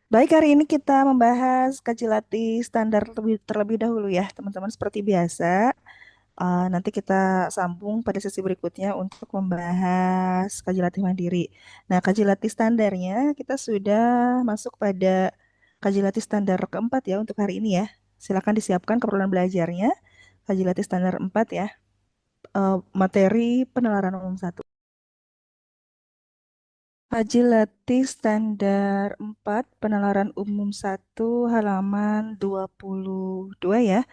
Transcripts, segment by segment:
Baik, hari ini kita membahas kaji latih standar terlebih dahulu ya, teman-teman. Seperti biasa, nanti kita sambung pada sesi berikutnya untuk membahas kaji latih mandiri. Nah, kaji latih standarnya kita sudah masuk pada kaji latih standar keempat ya untuk hari ini ya. Silakan disiapkan keperluan belajarnya. Kaji latih standar 4 ya. Materi penalaran umum satu. Kaji latih standar 4 penalaran umum satu halaman 22 ya.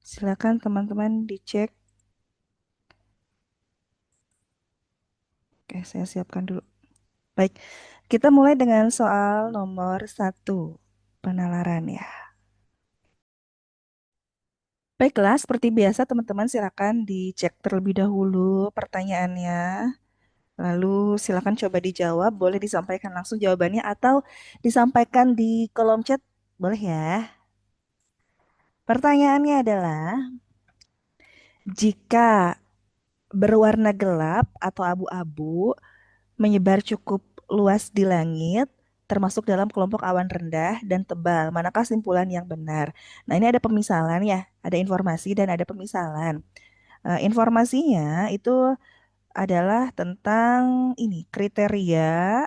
Silakan teman-teman dicek. Oke, saya siapkan dulu. Baik, kita mulai dengan soal nomor satu penalaran ya. Baiklah, seperti biasa teman-teman silakan dicek terlebih dahulu pertanyaannya. Lalu silakan coba dijawab, boleh disampaikan langsung jawabannya atau disampaikan di kolom chat, boleh ya. Pertanyaannya adalah, jika berwarna gelap atau abu-abu menyebar cukup luas di langit, termasuk dalam kelompok awan rendah dan tebal. Manakah simpulan yang benar? Nah, ini ada pemisalan ya, ada informasi dan ada pemisalan. Informasinya itu adalah tentang ini kriteria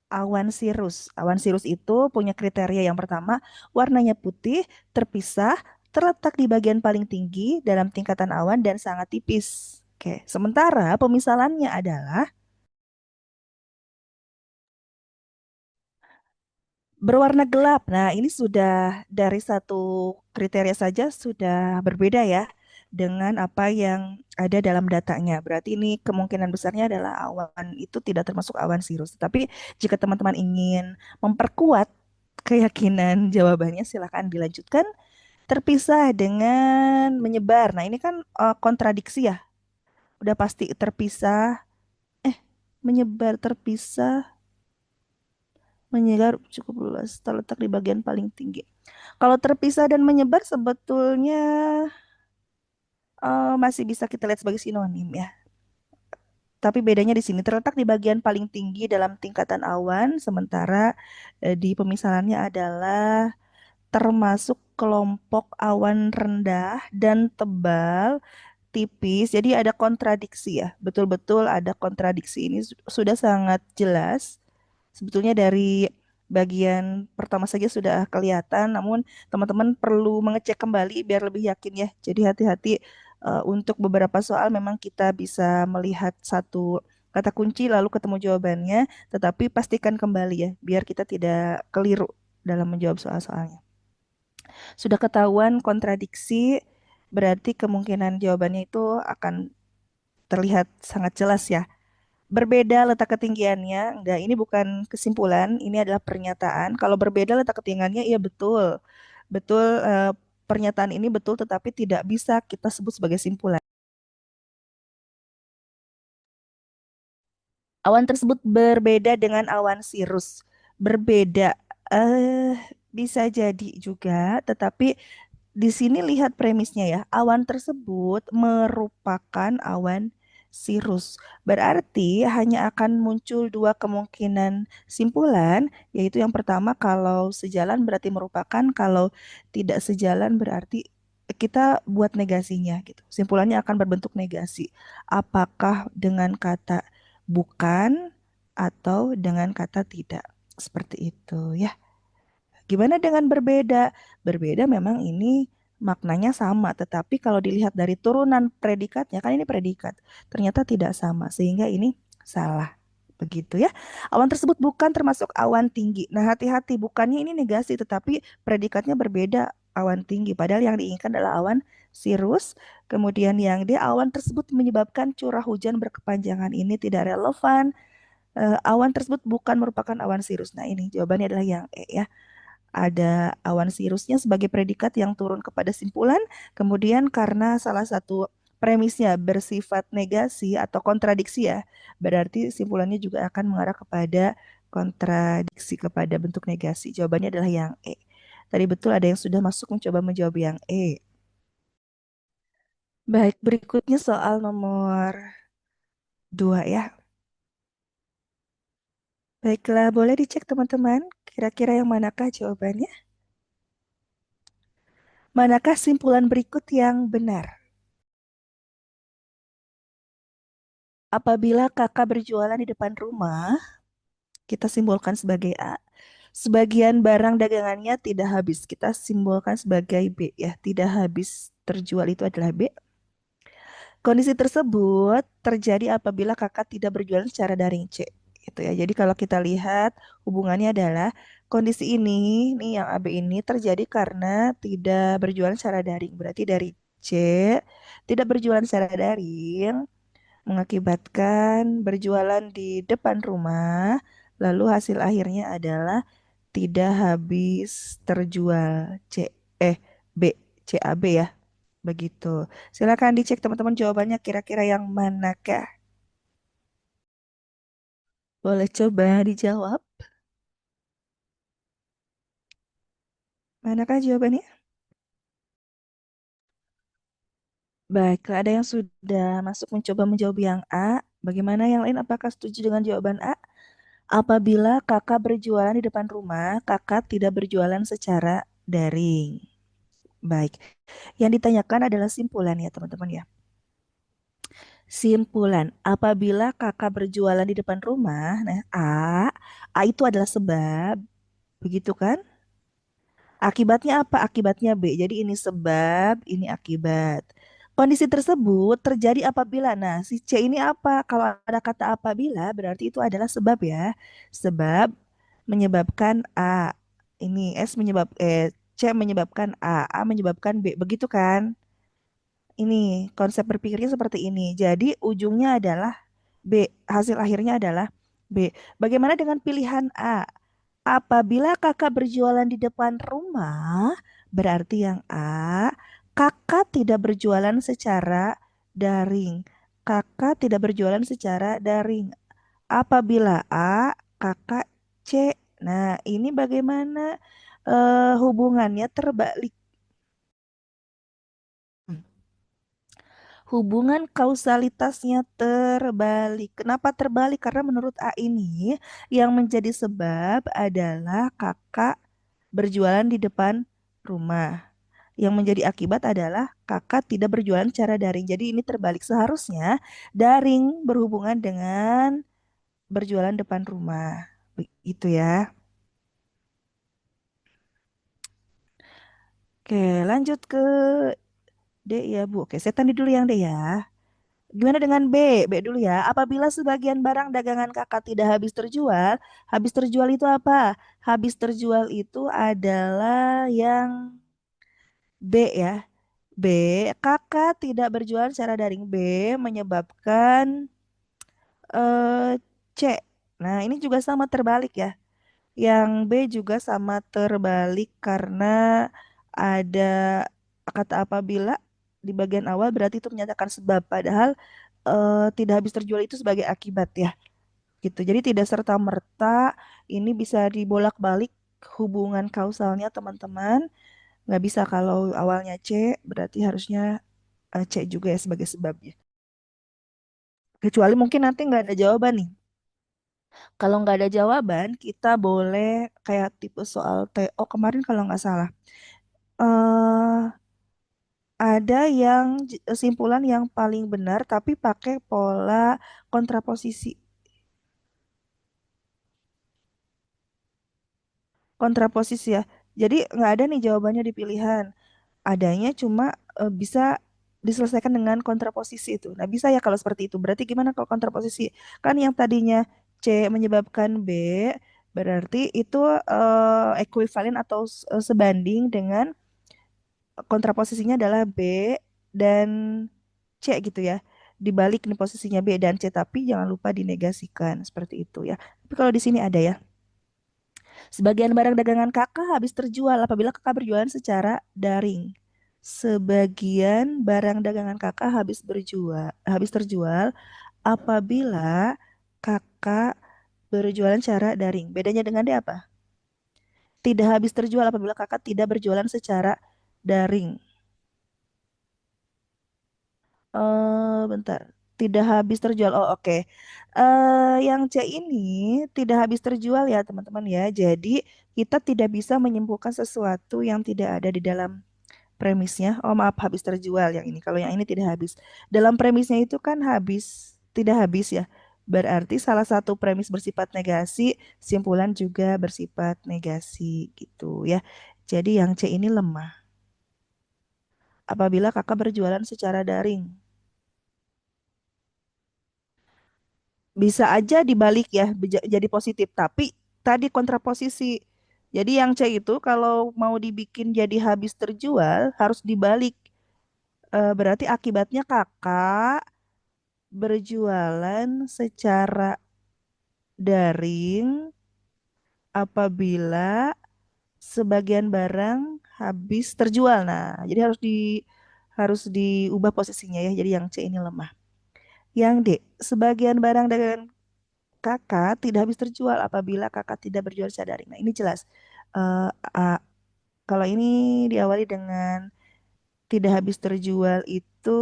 awan sirus. Awan sirus itu punya kriteria yang pertama, warnanya putih, terpisah, terletak di bagian paling tinggi dalam tingkatan awan dan sangat tipis. Oke, sementara pemisalannya adalah berwarna gelap. Nah, ini sudah dari satu kriteria saja sudah berbeda ya dengan apa yang ada dalam datanya. Berarti ini kemungkinan besarnya adalah awan itu tidak termasuk awan sirus. Tapi jika teman-teman ingin memperkuat keyakinan jawabannya, silakan dilanjutkan. Terpisah dengan menyebar. Nah, ini kan kontradiksi ya. Udah pasti terpisah, menyebar, terpisah, menyebar cukup luas, terletak di bagian paling tinggi. Kalau terpisah dan menyebar sebetulnya masih bisa kita lihat sebagai sinonim ya. Tapi bedanya di sini terletak di bagian paling tinggi dalam tingkatan awan, sementara di pemisalannya adalah termasuk kelompok awan rendah dan tebal tipis. Jadi ada kontradiksi ya. Betul-betul ada kontradiksi. Ini sudah sangat jelas. Sebetulnya dari bagian pertama saja sudah kelihatan, namun teman-teman perlu mengecek kembali biar lebih yakin ya. Jadi hati-hati untuk beberapa soal memang kita bisa melihat satu kata kunci lalu ketemu jawabannya, tetapi pastikan kembali ya biar kita tidak keliru dalam menjawab soal-soalnya. Sudah ketahuan kontradiksi, berarti kemungkinan jawabannya itu akan terlihat sangat jelas ya. Berbeda letak ketinggiannya, enggak, ini bukan kesimpulan, ini adalah pernyataan. Kalau berbeda letak ketinggiannya, iya betul. Betul, pernyataan ini betul, tetapi tidak bisa kita sebut sebagai simpulan. Awan tersebut berbeda dengan awan sirus. Berbeda, eh bisa jadi juga, tetapi di sini lihat premisnya ya. Awan tersebut merupakan awan sirus. Berarti hanya akan muncul dua kemungkinan simpulan, yaitu yang pertama kalau sejalan berarti merupakan, kalau tidak sejalan berarti kita buat negasinya gitu. Simpulannya akan berbentuk negasi. Apakah dengan kata bukan atau dengan kata tidak? Seperti itu ya. Gimana dengan berbeda? Berbeda memang ini maknanya sama, tetapi kalau dilihat dari turunan predikatnya, kan ini predikat, ternyata tidak sama, sehingga ini salah. Begitu ya. Awan tersebut bukan termasuk awan tinggi. Nah, hati-hati, bukannya ini negasi, tetapi predikatnya berbeda, awan tinggi. Padahal yang diinginkan adalah awan sirus. Kemudian yang D, awan tersebut menyebabkan curah hujan berkepanjangan. Ini tidak relevan. Awan tersebut bukan merupakan awan sirus. Nah, ini jawabannya adalah yang E ya. Ada awan sirusnya sebagai predikat yang turun kepada simpulan. Kemudian karena salah satu premisnya bersifat negasi atau kontradiksi ya, berarti simpulannya juga akan mengarah kepada kontradiksi, kepada bentuk negasi. Jawabannya adalah yang E. Tadi betul ada yang sudah masuk mencoba menjawab yang E. Baik, berikutnya soal nomor 2 ya. Baiklah, boleh dicek teman-teman. Kira-kira yang manakah jawabannya? Manakah simpulan berikut yang benar? Apabila kakak berjualan di depan rumah, kita simbolkan sebagai A. Sebagian barang dagangannya tidak habis. Kita simbolkan sebagai B ya. Tidak habis terjual itu adalah B. Kondisi tersebut terjadi apabila kakak tidak berjualan secara daring C. Gitu ya. Jadi kalau kita lihat hubungannya adalah kondisi ini, nih yang AB ini terjadi karena tidak berjualan secara daring. Berarti dari C tidak berjualan secara daring mengakibatkan berjualan di depan rumah, lalu hasil akhirnya adalah tidak habis terjual. B, CAB ya. Begitu. Silakan dicek teman-teman jawabannya kira-kira yang manakah? Boleh coba dijawab. Manakah jawabannya? Baiklah, ada yang sudah masuk mencoba menjawab yang A. Bagaimana yang lain? Apakah setuju dengan jawaban A? Apabila kakak berjualan di depan rumah, kakak tidak berjualan secara daring. Baik, yang ditanyakan adalah simpulan ya teman-teman ya. Simpulan, apabila kakak berjualan di depan rumah, nah A itu adalah sebab, begitu kan? Akibatnya apa? Akibatnya B. Jadi ini sebab, ini akibat. Kondisi tersebut terjadi apabila, nah si C ini apa? Kalau ada kata apabila, berarti itu adalah sebab ya. Sebab menyebabkan A. Ini C menyebabkan A menyebabkan B. Begitu kan? Ini konsep berpikirnya seperti ini. Jadi ujungnya adalah B. Hasil akhirnya adalah B. Bagaimana dengan pilihan A? Apabila kakak berjualan di depan rumah, berarti yang A, kakak tidak berjualan secara daring. Kakak tidak berjualan secara daring. Apabila A, kakak C. Nah, ini bagaimana hubungannya terbalik? Hubungan kausalitasnya terbalik. Kenapa terbalik? Karena menurut A ini yang menjadi sebab adalah kakak berjualan di depan rumah. Yang menjadi akibat adalah kakak tidak berjualan secara daring. Jadi ini terbalik. Seharusnya daring berhubungan dengan berjualan depan rumah. Begitu ya. Oke, lanjut ke D ya Bu. Oke, saya tanya dulu yang D ya. Gimana dengan B? B dulu ya. Apabila sebagian barang dagangan kakak tidak habis terjual itu apa? Habis terjual itu adalah yang B ya. B, kakak tidak berjualan secara daring. B menyebabkan C. Nah, ini juga sama terbalik ya. Yang B juga sama terbalik karena ada kata apabila di bagian awal berarti itu menyatakan sebab. Padahal tidak habis terjual itu sebagai akibat ya. Gitu. Jadi tidak serta-merta ini bisa dibolak-balik hubungan kausalnya teman-teman. Nggak bisa kalau awalnya C berarti harusnya C juga ya sebagai sebabnya. Kecuali mungkin nanti nggak ada jawaban nih. Kalau nggak ada jawaban, kita boleh kayak tipe soal TO kemarin kalau nggak salah. eh ada yang simpulan yang paling benar tapi pakai pola kontraposisi. Kontraposisi ya. Jadi nggak ada nih jawabannya di pilihan. Adanya cuma bisa diselesaikan dengan kontraposisi itu. Nah, bisa ya kalau seperti itu. Berarti gimana kalau kontraposisi? Kan yang tadinya C menyebabkan B, berarti itu ekuivalen atau sebanding dengan kontraposisinya adalah B dan C gitu ya. Dibalik nih posisinya B dan C, tapi jangan lupa dinegasikan seperti itu ya. Tapi kalau di sini ada ya. Sebagian barang dagangan kakak habis terjual apabila kakak berjualan secara daring. Sebagian barang dagangan kakak habis terjual apabila kakak berjualan secara daring. Bedanya dengan dia apa? Tidak habis terjual apabila kakak tidak berjualan secara daring. Bentar. Tidak habis terjual. Oh, oke. Yang C ini tidak habis terjual ya, teman-teman ya. Jadi Kita tidak bisa menyimpulkan sesuatu yang tidak ada di dalam premisnya. Oh maaf, habis terjual yang ini. Kalau yang ini tidak habis. Dalam premisnya itu kan habis, tidak habis ya. Berarti salah satu premis bersifat negasi, simpulan juga bersifat negasi gitu ya. Jadi yang C ini lemah. Apabila kakak berjualan secara daring. Bisa aja dibalik ya, jadi positif. Tapi tadi kontraposisi. Jadi yang C itu kalau mau dibikin jadi habis terjual harus dibalik. Berarti akibatnya kakak berjualan secara daring apabila sebagian barang habis terjual. Nah, jadi harus diubah posisinya ya. Jadi yang C ini lemah. Yang D, sebagian barang dagangan kakak tidak habis terjual apabila kakak tidak berjual secara daring. Nah, ini jelas. Eh, A. Kalau ini diawali dengan tidak habis terjual itu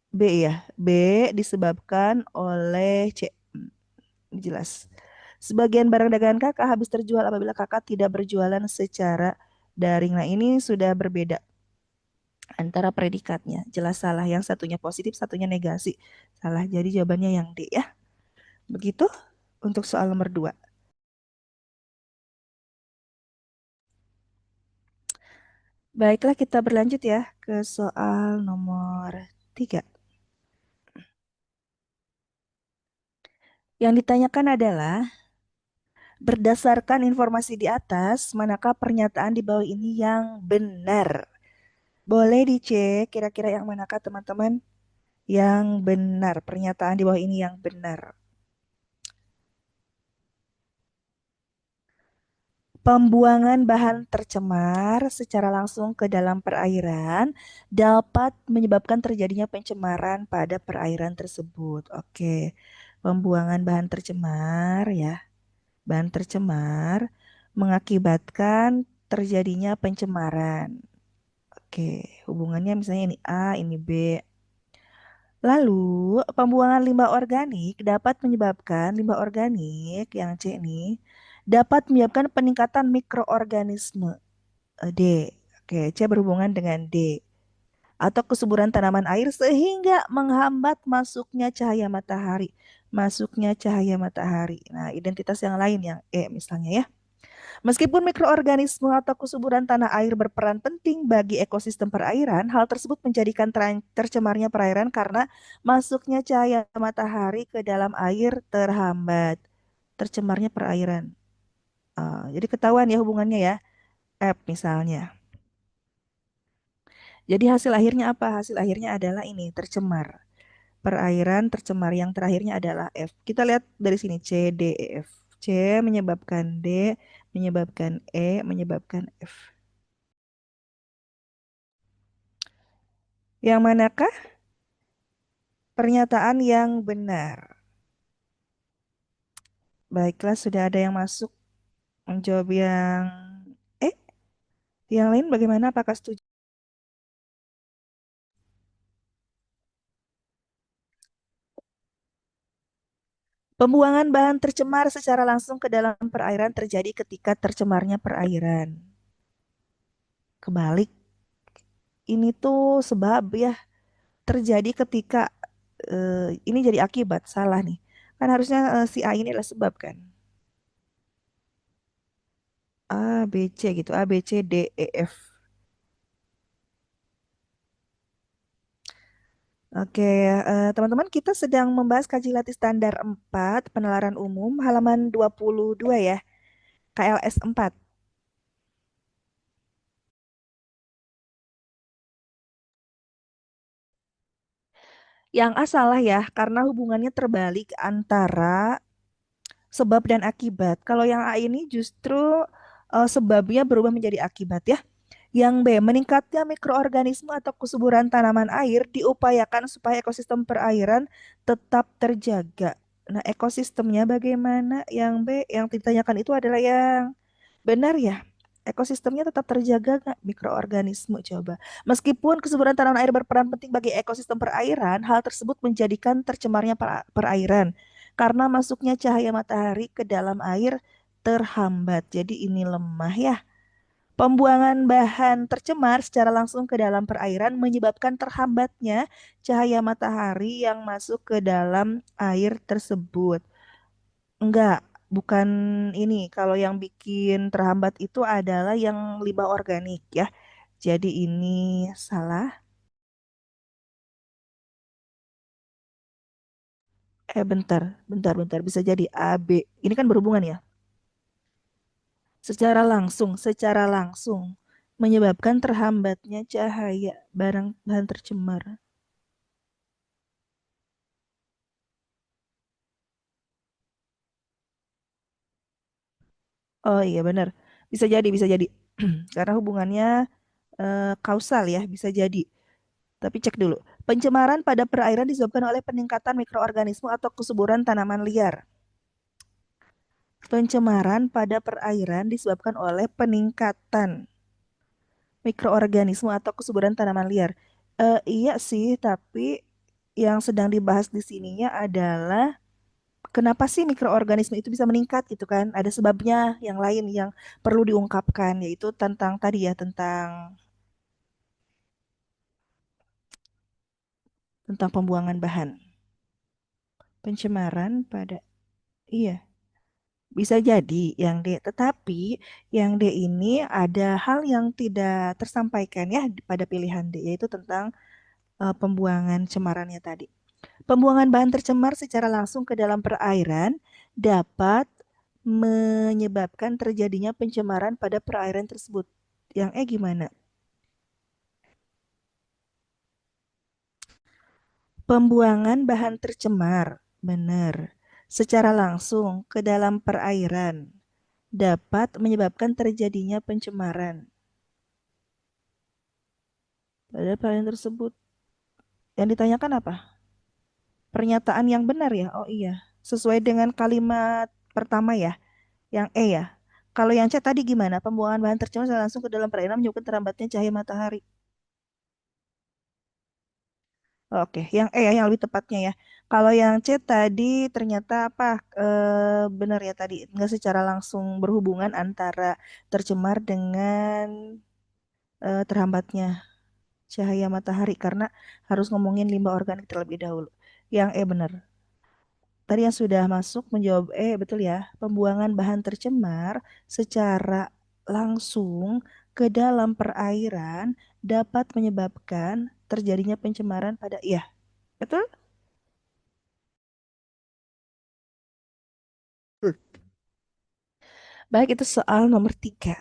B ya. B disebabkan oleh C. Ini jelas. Sebagian barang dagangan kakak habis terjual apabila kakak tidak berjualan secara daring. Nah, ini sudah berbeda antara predikatnya. Jelas salah. Yang satunya positif, satunya negasi. Salah. Jadi jawabannya yang D ya. Begitu untuk soal nomor 2. Baiklah, kita berlanjut ya ke soal nomor 3. Yang ditanyakan adalah, berdasarkan informasi di atas, manakah pernyataan di bawah ini yang benar? Boleh dicek kira-kira yang manakah teman-teman? Yang benar, pernyataan di bawah ini yang benar. Pembuangan bahan tercemar secara langsung ke dalam perairan dapat menyebabkan terjadinya pencemaran pada perairan tersebut. Oke, pembuangan bahan tercemar ya, bahan tercemar mengakibatkan terjadinya pencemaran. Oke, hubungannya misalnya ini A, ini B. Lalu, pembuangan limbah organik dapat menyebabkan limbah organik yang C ini dapat menyebabkan peningkatan mikroorganisme D. Oke, C berhubungan dengan D. Atau kesuburan tanaman air sehingga menghambat masuknya cahaya matahari. Masuknya cahaya matahari. Nah, identitas yang lain yang E misalnya ya. Meskipun mikroorganisme atau kesuburan tanah air berperan penting bagi ekosistem perairan, hal tersebut menjadikan tercemarnya perairan karena masuknya cahaya matahari ke dalam air terhambat. Tercemarnya perairan. Jadi ketahuan ya hubungannya ya. F misalnya. Jadi hasil akhirnya apa? Hasil akhirnya adalah ini, tercemar. Perairan tercemar yang terakhirnya adalah F. Kita lihat dari sini C, D, E, F. C menyebabkan D, menyebabkan E, menyebabkan F. Yang manakah pernyataan yang benar? Baiklah, sudah ada yang masuk menjawab yang E. Yang lain bagaimana? Apakah setuju? Pembuangan bahan tercemar secara langsung ke dalam perairan terjadi ketika tercemarnya perairan. Kebalik, ini tuh sebab ya terjadi ketika ini jadi akibat, salah nih. Kan harusnya si A ini adalah sebab kan. A, B, C gitu. A, B, C, D, E, F. Oke, teman-teman kita sedang membahas kaji latih standar 4 penalaran umum halaman 22 ya, KLS 4. Yang A salah ya, karena hubungannya terbalik antara sebab dan akibat. Kalau yang A ini justru sebabnya berubah menjadi akibat ya. Yang B, meningkatnya mikroorganisme atau kesuburan tanaman air diupayakan supaya ekosistem perairan tetap terjaga. Nah, ekosistemnya bagaimana? Yang B, yang ditanyakan itu adalah yang benar ya. Ekosistemnya tetap terjaga nggak mikroorganisme coba. Meskipun kesuburan tanaman air berperan penting bagi ekosistem perairan, hal tersebut menjadikan tercemarnya perairan karena masuknya cahaya matahari ke dalam air terhambat. Jadi ini lemah ya. Pembuangan bahan tercemar secara langsung ke dalam perairan menyebabkan terhambatnya cahaya matahari yang masuk ke dalam air tersebut. Enggak, bukan ini. Kalau yang bikin terhambat itu adalah yang limbah organik ya. Jadi ini salah. Bentar, bentar, bentar. Bisa jadi A, B. Ini kan berhubungan ya. Secara langsung menyebabkan terhambatnya cahaya barang bahan tercemar. Oh iya benar. Bisa jadi, bisa jadi. Karena hubungannya kausal ya, bisa jadi. Tapi cek dulu. Pencemaran pada perairan disebabkan oleh peningkatan mikroorganisme atau kesuburan tanaman liar. Pencemaran pada perairan disebabkan oleh peningkatan mikroorganisme atau kesuburan tanaman liar. Iya sih, tapi yang sedang dibahas di sininya adalah kenapa sih mikroorganisme itu bisa meningkat gitu kan? Ada sebabnya yang lain yang perlu diungkapkan, yaitu tentang tadi ya, tentang pembuangan bahan pencemaran pada, iya, bisa jadi yang D. Tetapi yang D ini ada hal yang tidak tersampaikan ya pada pilihan D, yaitu tentang pembuangan cemarannya tadi. Pembuangan bahan tercemar secara langsung ke dalam perairan dapat menyebabkan terjadinya pencemaran pada perairan tersebut. Yang gimana? Pembuangan bahan tercemar, benar, secara langsung ke dalam perairan dapat menyebabkan terjadinya pencemaran pada perairan tersebut. Yang ditanyakan apa? Pernyataan yang benar ya? Oh iya, sesuai dengan kalimat pertama ya, yang E ya. Kalau yang C tadi gimana? Pembuangan bahan tercemar secara langsung ke dalam perairan menyebabkan terhambatnya cahaya matahari. Oke, yang E ya, yang lebih tepatnya ya. Kalau yang C tadi ternyata apa? Benar ya tadi, nggak secara langsung berhubungan antara tercemar dengan terhambatnya cahaya matahari karena harus ngomongin limbah organik terlebih dahulu. Yang E benar. Tadi yang sudah masuk menjawab betul ya. Pembuangan bahan tercemar secara langsung ke dalam perairan dapat menyebabkan terjadinya pencemaran pada, iya, betul? Baik, itu soal nomor 3.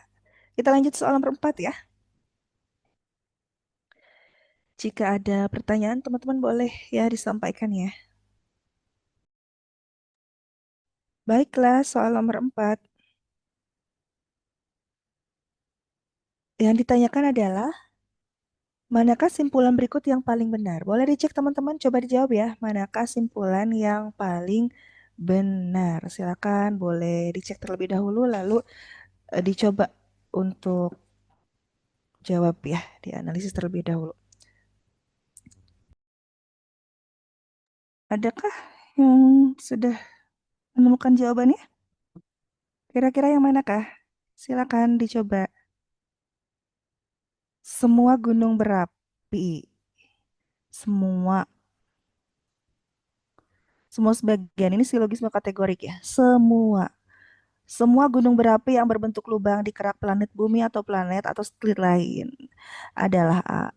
Kita lanjut soal nomor 4 ya. Jika ada pertanyaan, teman-teman boleh ya disampaikan ya. Baiklah, soal nomor 4. Yang ditanyakan adalah, manakah simpulan berikut yang paling benar? Boleh dicek teman-teman, coba dijawab ya. Manakah simpulan yang paling benar? Silakan, boleh dicek terlebih dahulu, lalu dicoba untuk jawab ya, dianalisis terlebih dahulu. Adakah yang sudah menemukan jawabannya? Kira-kira yang manakah? Silakan dicoba. Semua gunung berapi. Semua. Semua sebagian. Ini silogisme kategorik ya. Semua. Semua gunung berapi yang berbentuk lubang di kerak planet bumi atau planet atau satelit lain adalah A.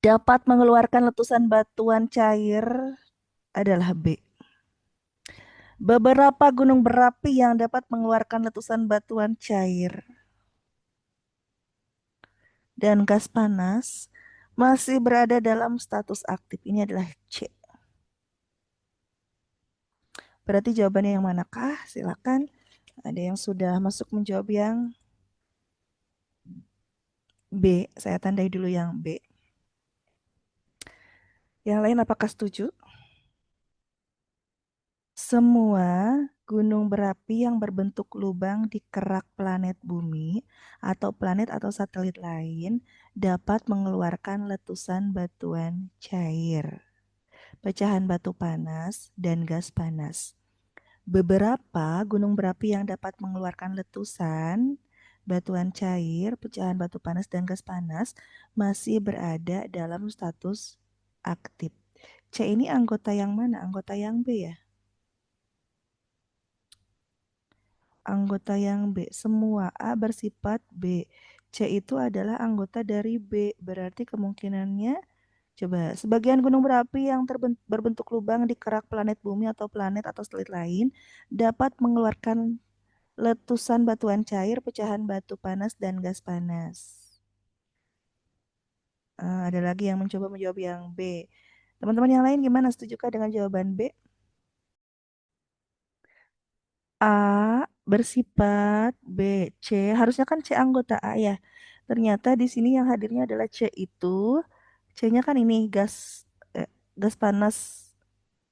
Dapat mengeluarkan letusan batuan cair adalah B. Beberapa gunung berapi yang dapat mengeluarkan letusan batuan cair dan gas panas masih berada dalam status aktif. Ini adalah C. Berarti jawabannya yang manakah? Silakan. Ada yang sudah masuk menjawab yang B. Saya tandai dulu yang B. Yang lain apakah setuju? Semua gunung berapi yang berbentuk lubang di kerak planet bumi atau planet atau satelit lain dapat mengeluarkan letusan batuan cair. pecahan batu panas, dan gas panas. Beberapa gunung berapi yang dapat mengeluarkan letusan, batuan cair, pecahan batu panas, dan gas panas masih berada dalam status aktif. C ini anggota yang mana? Anggota yang B ya? Anggota yang B. Semua A bersifat B. C itu adalah anggota dari B. Berarti kemungkinannya, coba, sebagian gunung berapi yang berbentuk lubang di kerak planet bumi atau planet atau satelit lain dapat mengeluarkan letusan batuan cair, pecahan batu panas, dan gas panas. Ada lagi yang mencoba menjawab yang B. Teman-teman yang lain gimana? Setujukah dengan jawaban B? A bersifat B, C harusnya kan C anggota A ya. Ternyata di sini yang hadirnya adalah C itu, C-nya kan ini eh, gas panas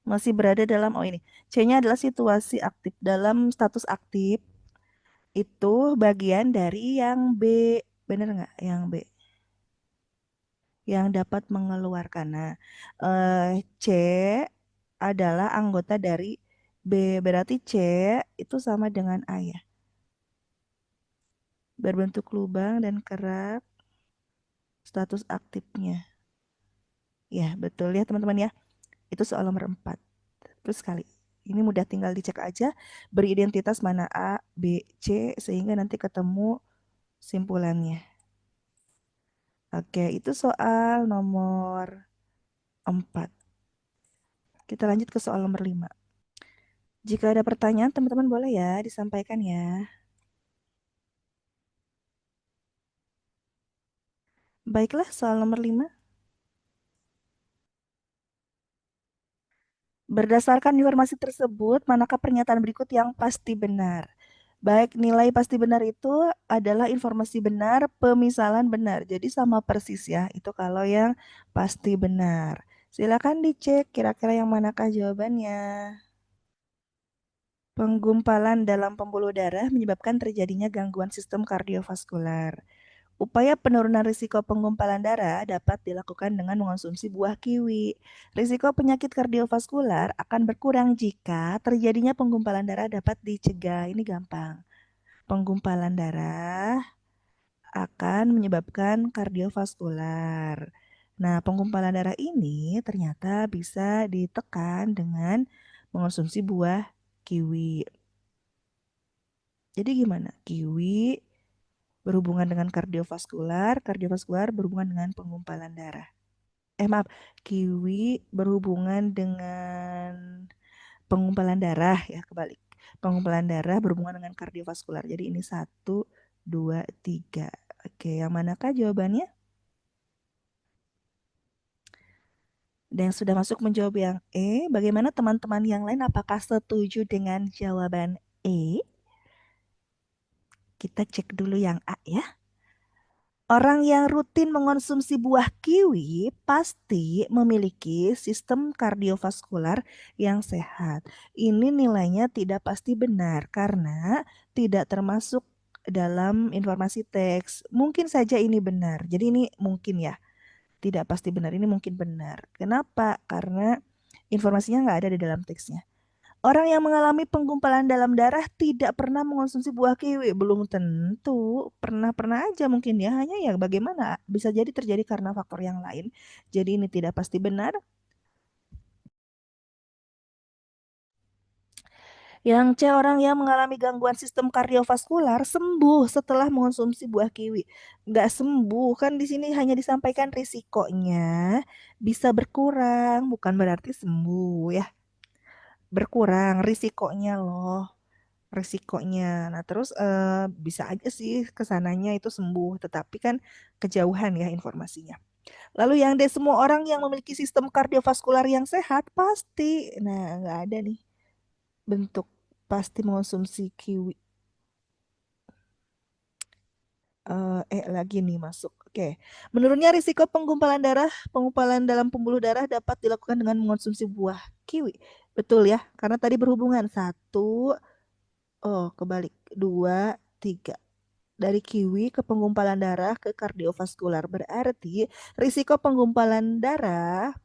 masih berada dalam, oh ini, C-nya adalah situasi aktif, dalam status aktif itu bagian dari yang B, bener nggak? Yang B yang dapat mengeluarkan. Nah, C adalah anggota dari B, berarti C itu sama dengan A ya. Berbentuk lubang dan kerak status aktifnya. Ya, betul ya teman-teman ya. Itu soal nomor 4. Terus sekali. Ini mudah tinggal dicek aja. Beri identitas mana A, B, C sehingga nanti ketemu simpulannya. Oke, itu soal nomor 4. Kita lanjut ke soal nomor 5. Jika ada pertanyaan, teman-teman boleh ya disampaikan ya. Baiklah, soal nomor 5. Berdasarkan informasi tersebut, manakah pernyataan berikut yang pasti benar? Baik, nilai pasti benar itu adalah informasi benar, pemisalan benar. Jadi sama persis ya, itu kalau yang pasti benar. Silakan dicek kira-kira yang manakah jawabannya. Penggumpalan dalam pembuluh darah menyebabkan terjadinya gangguan sistem kardiovaskular. Upaya penurunan risiko penggumpalan darah dapat dilakukan dengan mengonsumsi buah kiwi. Risiko penyakit kardiovaskular akan berkurang jika terjadinya penggumpalan darah dapat dicegah. Ini gampang. Penggumpalan darah akan menyebabkan kardiovaskular. Nah, penggumpalan darah ini ternyata bisa ditekan dengan mengonsumsi buah kiwi. Jadi gimana? Kiwi berhubungan dengan kardiovaskular, kardiovaskular berhubungan dengan penggumpalan darah. Maaf, kiwi berhubungan dengan penggumpalan darah ya, kebalik. Penggumpalan darah berhubungan dengan kardiovaskular. Jadi ini satu, dua, tiga. Oke, yang manakah jawabannya? Dan yang sudah masuk menjawab yang E, bagaimana teman-teman yang lain? Apakah setuju dengan jawaban E? Kita cek dulu yang A ya. Orang yang rutin mengonsumsi buah kiwi pasti memiliki sistem kardiovaskular yang sehat. Ini nilainya tidak pasti benar karena tidak termasuk dalam informasi teks. Mungkin saja ini benar. Jadi ini mungkin ya, tidak pasti benar. Ini mungkin benar. Kenapa? Karena informasinya nggak ada di dalam teksnya. Orang yang mengalami penggumpalan dalam darah tidak pernah mengonsumsi buah kiwi. Belum tentu. Pernah-pernah aja mungkin ya. Hanya ya bagaimana. Bisa jadi terjadi karena faktor yang lain. Jadi ini tidak pasti benar. Yang C, orang yang mengalami gangguan sistem kardiovaskular sembuh setelah mengonsumsi buah kiwi. Nggak sembuh. Kan di sini hanya disampaikan risikonya bisa berkurang. Bukan berarti sembuh ya. Berkurang risikonya loh. Risikonya. Nah, terus bisa aja sih kesananya itu sembuh, tetapi kan kejauhan ya informasinya. Lalu yang D, semua orang yang memiliki sistem kardiovaskular yang sehat pasti, nah nggak ada nih bentuk pasti mengonsumsi kiwi. Lagi nih masuk. Oke. Menurunnya risiko penggumpalan dalam pembuluh darah dapat dilakukan dengan mengonsumsi buah kiwi. Betul ya, karena tadi berhubungan satu, oh kebalik, dua, tiga. Dari kiwi ke penggumpalan darah ke kardiovaskular. Berarti risiko penggumpalan darah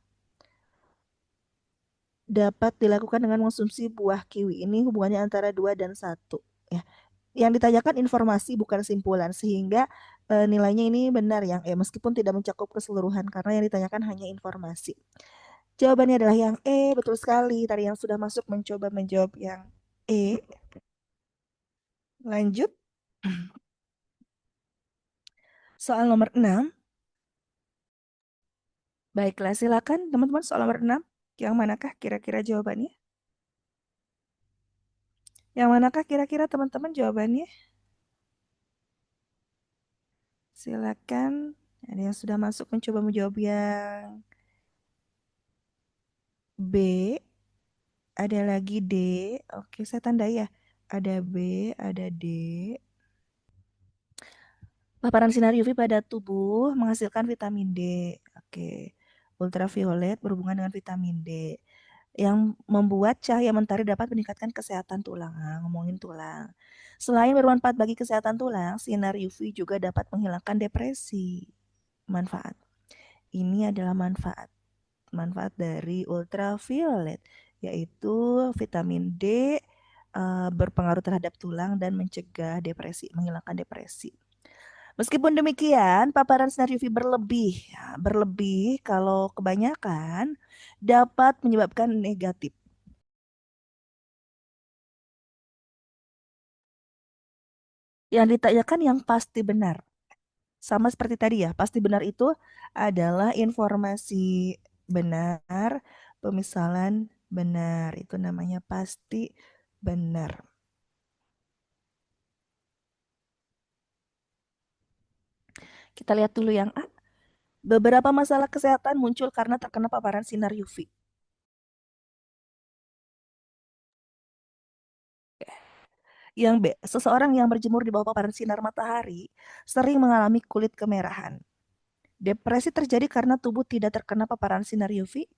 dapat dilakukan dengan mengonsumsi buah kiwi. Ini hubungannya antara dua dan satu. Ya. Yang ditanyakan informasi bukan simpulan, sehingga nilainya ini benar yang meskipun tidak mencakup keseluruhan karena yang ditanyakan hanya informasi. Jawabannya adalah yang betul sekali. Tadi yang sudah masuk mencoba menjawab yang E. Lanjut, soal nomor 6. Baiklah, silakan teman-teman soal nomor 6. Yang manakah kira-kira jawabannya? Yang manakah kira-kira teman-teman jawabannya? Silakan. Ada yang sudah masuk mencoba menjawab yang B. Ada lagi D. Oke, saya tandai ya. Ada B, ada D. Paparan sinar UV pada tubuh menghasilkan vitamin D. Oke. Ultraviolet berhubungan dengan vitamin D yang membuat cahaya mentari dapat meningkatkan kesehatan tulang. Nah, ngomongin tulang. Selain bermanfaat bagi kesehatan tulang, sinar UV juga dapat menghilangkan depresi. Manfaat. Ini adalah manfaat. Manfaat dari ultraviolet, yaitu vitamin D berpengaruh terhadap tulang dan mencegah depresi, menghilangkan depresi. Meskipun demikian, paparan sinar UV berlebih, ya, berlebih kalau kebanyakan dapat menyebabkan negatif. Yang ditanyakan yang pasti benar. Sama seperti tadi ya, pasti benar itu adalah informasi benar, pemisalan benar. Itu namanya pasti benar. Kita lihat dulu yang A. Beberapa masalah kesehatan muncul karena terkena paparan sinar UV. Yang B, seseorang yang berjemur di bawah paparan sinar matahari sering mengalami kulit kemerahan. Depresi terjadi karena tubuh tidak terkena paparan sinar UV.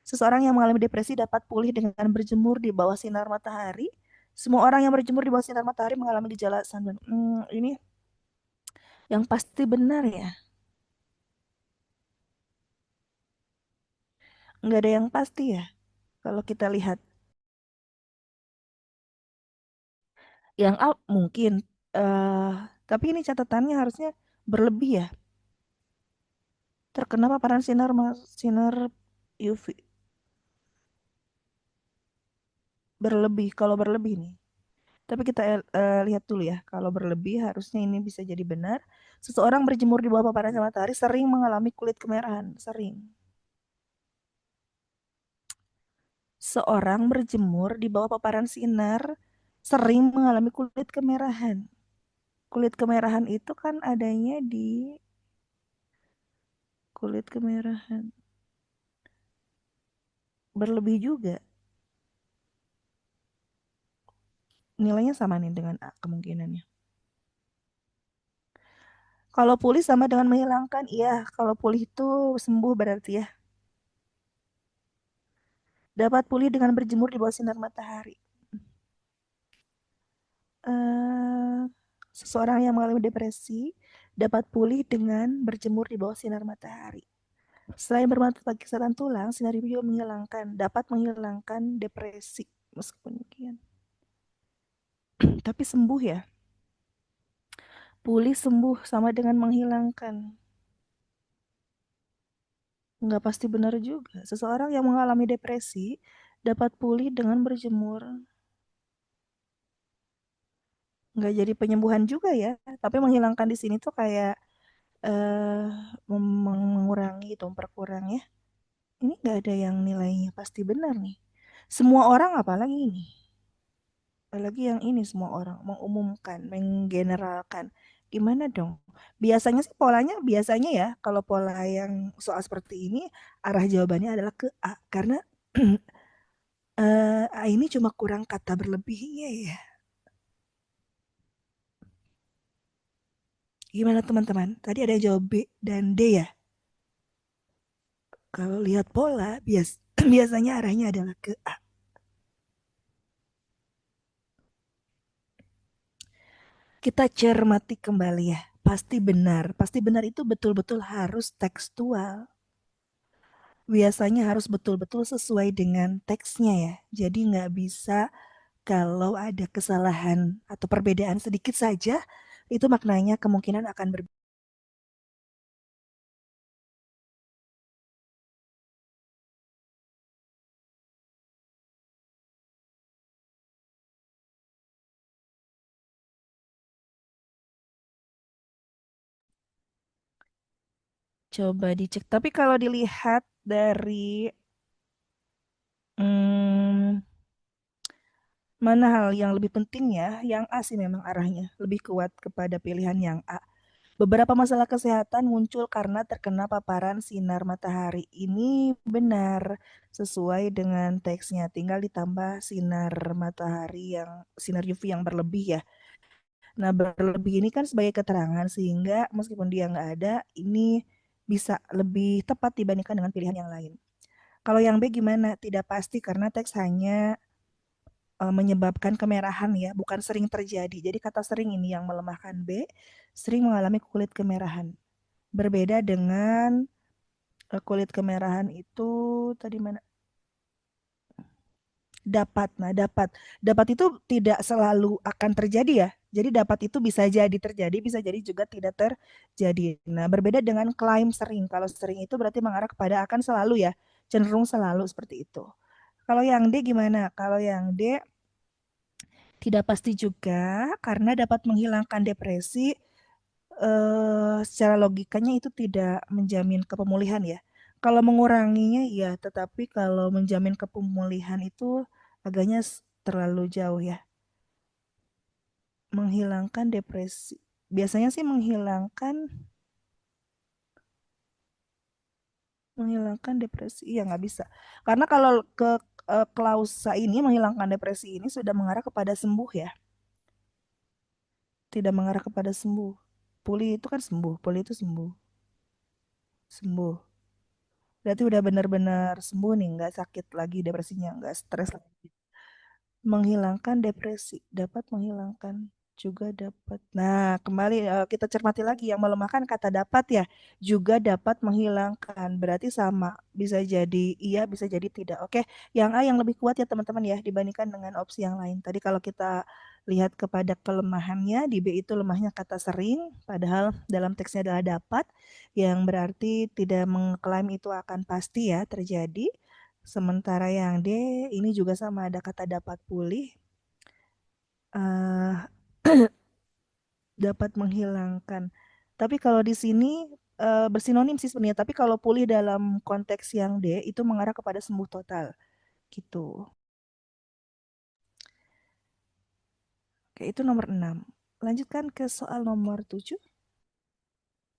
Seseorang yang mengalami depresi dapat pulih dengan berjemur di bawah sinar matahari. Semua orang yang berjemur di bawah sinar matahari mengalami gejala sunburn. Ini yang pasti benar ya. Nggak ada yang pasti ya. Kalau kita lihat yang A mungkin. eh tapi ini catatannya harusnya berlebih ya. Terkena paparan sinar UV berlebih. Kalau berlebih nih. Tapi kita lihat dulu ya. Kalau berlebih harusnya ini bisa jadi benar. Seseorang berjemur di bawah paparan sinar matahari sering mengalami kulit kemerahan. Sering. Seorang berjemur di bawah paparan sinar sering mengalami kulit kemerahan. Kulit kemerahan itu kan adanya di kulit kemerahan. Berlebih juga. Nilainya sama nih dengan A kemungkinannya. Kalau pulih sama dengan menghilangkan, iya. Kalau pulih itu sembuh berarti ya. Dapat pulih dengan berjemur di bawah sinar matahari. eh Seseorang yang mengalami depresi dapat pulih dengan berjemur di bawah sinar matahari. Selain bermanfaat bagi kesehatan tulang, sinar UV juga dapat menghilangkan depresi. Meskipun demikian, tapi sembuh ya. Pulih sembuh sama dengan menghilangkan. Nggak pasti benar juga. Seseorang yang mengalami depresi dapat pulih dengan berjemur. Nggak jadi penyembuhan juga ya. Tapi menghilangkan di sini tuh kayak eh mengurangi gitu, memperkurang ya. Ini nggak ada yang nilainya pasti benar nih. Semua orang apalagi ini. Apalagi yang ini semua orang mengumumkan, menggeneralkan. Gimana dong? Biasanya sih polanya biasanya ya kalau pola yang soal seperti ini arah jawabannya adalah ke A karena A ini cuma kurang kata berlebihnya ya. Gimana teman-teman? Tadi ada yang jawab B dan D ya. Kalau lihat pola biasanya arahnya adalah ke A. Kita cermati kembali ya. Pasti benar. Pasti benar itu betul-betul harus tekstual. biasanya harus betul-betul sesuai dengan teksnya ya. Jadi nggak bisa kalau ada kesalahan atau perbedaan sedikit saja, itu maknanya kemungkinan akan berbeda. Coba dicek. Tapi kalau dilihat dari hmm, mana hal yang lebih penting ya, yang A sih memang arahnya lebih kuat kepada pilihan yang A. Beberapa masalah kesehatan muncul karena terkena paparan sinar matahari. Ini benar sesuai dengan teksnya. Tinggal ditambah sinar matahari yang sinar UV yang berlebih ya. Nah, berlebih ini kan sebagai keterangan sehingga meskipun dia nggak ada, ini bisa lebih tepat dibandingkan dengan pilihan yang lain. Kalau yang B gimana? Tidak pasti karena teks hanya menyebabkan kemerahan ya, bukan sering terjadi. Jadi kata sering ini yang melemahkan B, sering mengalami kulit kemerahan. Berbeda dengan kulit kemerahan itu tadi mana? Dapat. Nah, dapat itu tidak selalu akan terjadi ya. Jadi dapat itu bisa jadi terjadi, bisa jadi juga tidak terjadi. Nah, berbeda dengan klaim sering. Kalau sering itu berarti mengarah kepada akan selalu ya, cenderung selalu seperti itu. Kalau yang D gimana? Kalau yang D tidak pasti juga karena dapat menghilangkan depresi secara logikanya itu tidak menjamin kepemulihan ya. Kalau menguranginya iya, tetapi kalau menjamin kepemulihan itu agaknya terlalu jauh ya. Menghilangkan depresi. Biasanya sih menghilangkan depresi. Iya nggak bisa. Karena kalau ke klausa ini menghilangkan depresi ini sudah mengarah kepada sembuh ya, tidak mengarah kepada sembuh. Pulih itu kan sembuh, pulih itu sembuh, sembuh. Berarti udah benar-benar sembuh nih, nggak sakit lagi depresinya, nggak stres lagi. Menghilangkan depresi, dapat menghilangkan juga dapat. Nah, kembali kita cermati lagi yang melemahkan kata dapat ya, juga dapat menghilangkan. Berarti sama, bisa jadi iya, bisa jadi tidak. Oke, yang A yang lebih kuat ya teman-teman ya dibandingkan dengan opsi yang lain. Tadi kalau kita lihat kepada kelemahannya di B itu lemahnya kata sering, padahal dalam teksnya adalah dapat, yang berarti tidak mengklaim itu akan pasti ya terjadi. Sementara yang D ini juga sama ada kata dapat pulih, eh dapat menghilangkan. Tapi kalau di sini bersinonim sih sebenarnya. Tapi kalau pulih dalam konteks yang D itu mengarah kepada sembuh total gitu. Oke, itu nomor 6. Lanjutkan ke soal nomor 7.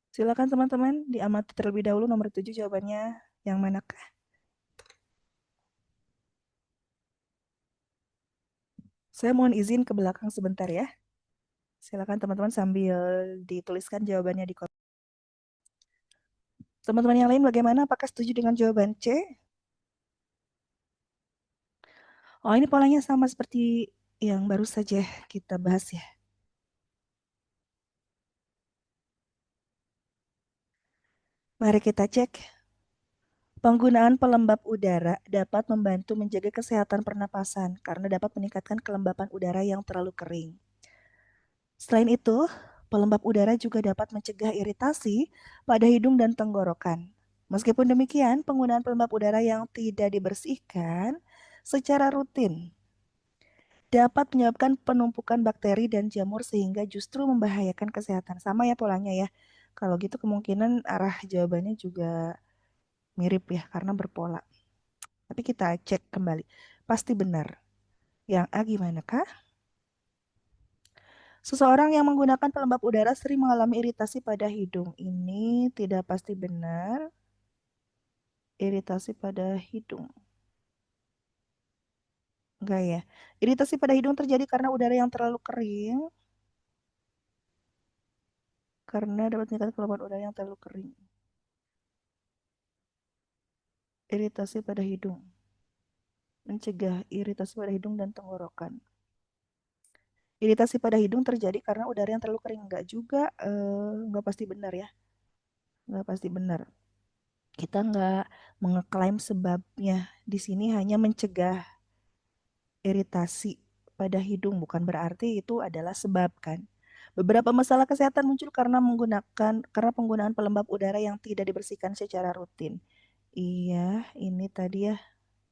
Silakan teman-teman diamati terlebih dahulu nomor 7 jawabannya yang manakah? Saya mohon izin ke belakang sebentar ya. Silakan teman-teman sambil dituliskan jawabannya di kolom. Teman-teman yang lain bagaimana? Apakah setuju dengan jawaban C? Oh, ini polanya sama seperti yang baru saja kita bahas ya. Mari kita cek. Penggunaan pelembab udara dapat membantu menjaga kesehatan pernapasan karena dapat meningkatkan kelembapan udara yang terlalu kering. Selain itu, pelembab udara juga dapat mencegah iritasi pada hidung dan tenggorokan. Meskipun demikian, penggunaan pelembab udara yang tidak dibersihkan secara rutin dapat menyebabkan penumpukan bakteri dan jamur sehingga justru membahayakan kesehatan. Sama ya polanya ya. Kalau gitu kemungkinan arah jawabannya juga mirip ya karena berpola. Tapi kita cek kembali. Pasti benar. Yang A gimana kah? Seseorang yang menggunakan pelembab udara sering mengalami iritasi pada hidung. Ini tidak pasti benar. Iritasi pada hidung. Enggak ya. Iritasi pada hidung terjadi karena udara yang terlalu kering. Karena dapat meningkatkan kelembapan udara yang terlalu kering. Iritasi pada hidung. Mencegah iritasi pada hidung dan tenggorokan. Iritasi pada hidung terjadi karena udara yang terlalu kering. Enggak juga. Enggak pasti benar ya. Enggak pasti benar. Kita nggak mengeklaim sebabnya. Di sini hanya mencegah iritasi pada hidung, bukan berarti itu adalah sebab kan. Beberapa masalah kesehatan muncul karena penggunaan pelembab udara yang tidak dibersihkan secara rutin. Iya, ini tadi ya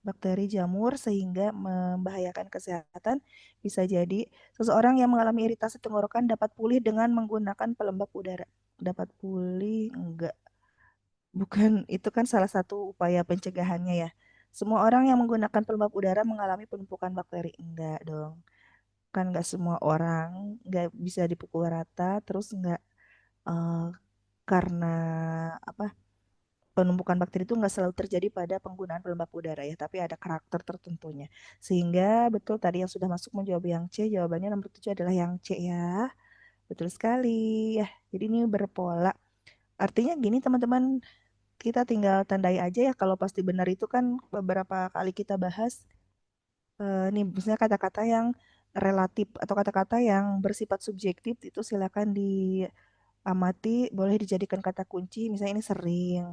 bakteri jamur sehingga membahayakan kesehatan. Bisa jadi seseorang yang mengalami iritasi tenggorokan dapat pulih dengan menggunakan pelembab udara. Dapat pulih enggak? Bukan, itu kan salah satu upaya pencegahannya ya. Semua orang yang menggunakan pelembab udara mengalami penumpukan bakteri. Enggak dong. Kan enggak semua orang enggak bisa dipukul rata, terus enggak eh, karena apa penumpukan bakteri itu nggak selalu terjadi pada penggunaan pelembab udara ya, tapi ada karakter tertentunya. Sehingga betul tadi yang sudah masuk menjawab yang C, jawabannya nomor 7 adalah yang C ya. Betul sekali ya. Jadi ini berpola. Artinya gini teman-teman, kita tinggal tandai aja ya kalau pasti benar itu kan beberapa kali kita bahas. Nih misalnya kata-kata yang relatif atau kata-kata yang bersifat subjektif itu silakan diamati, boleh dijadikan kata kunci. Misalnya ini sering.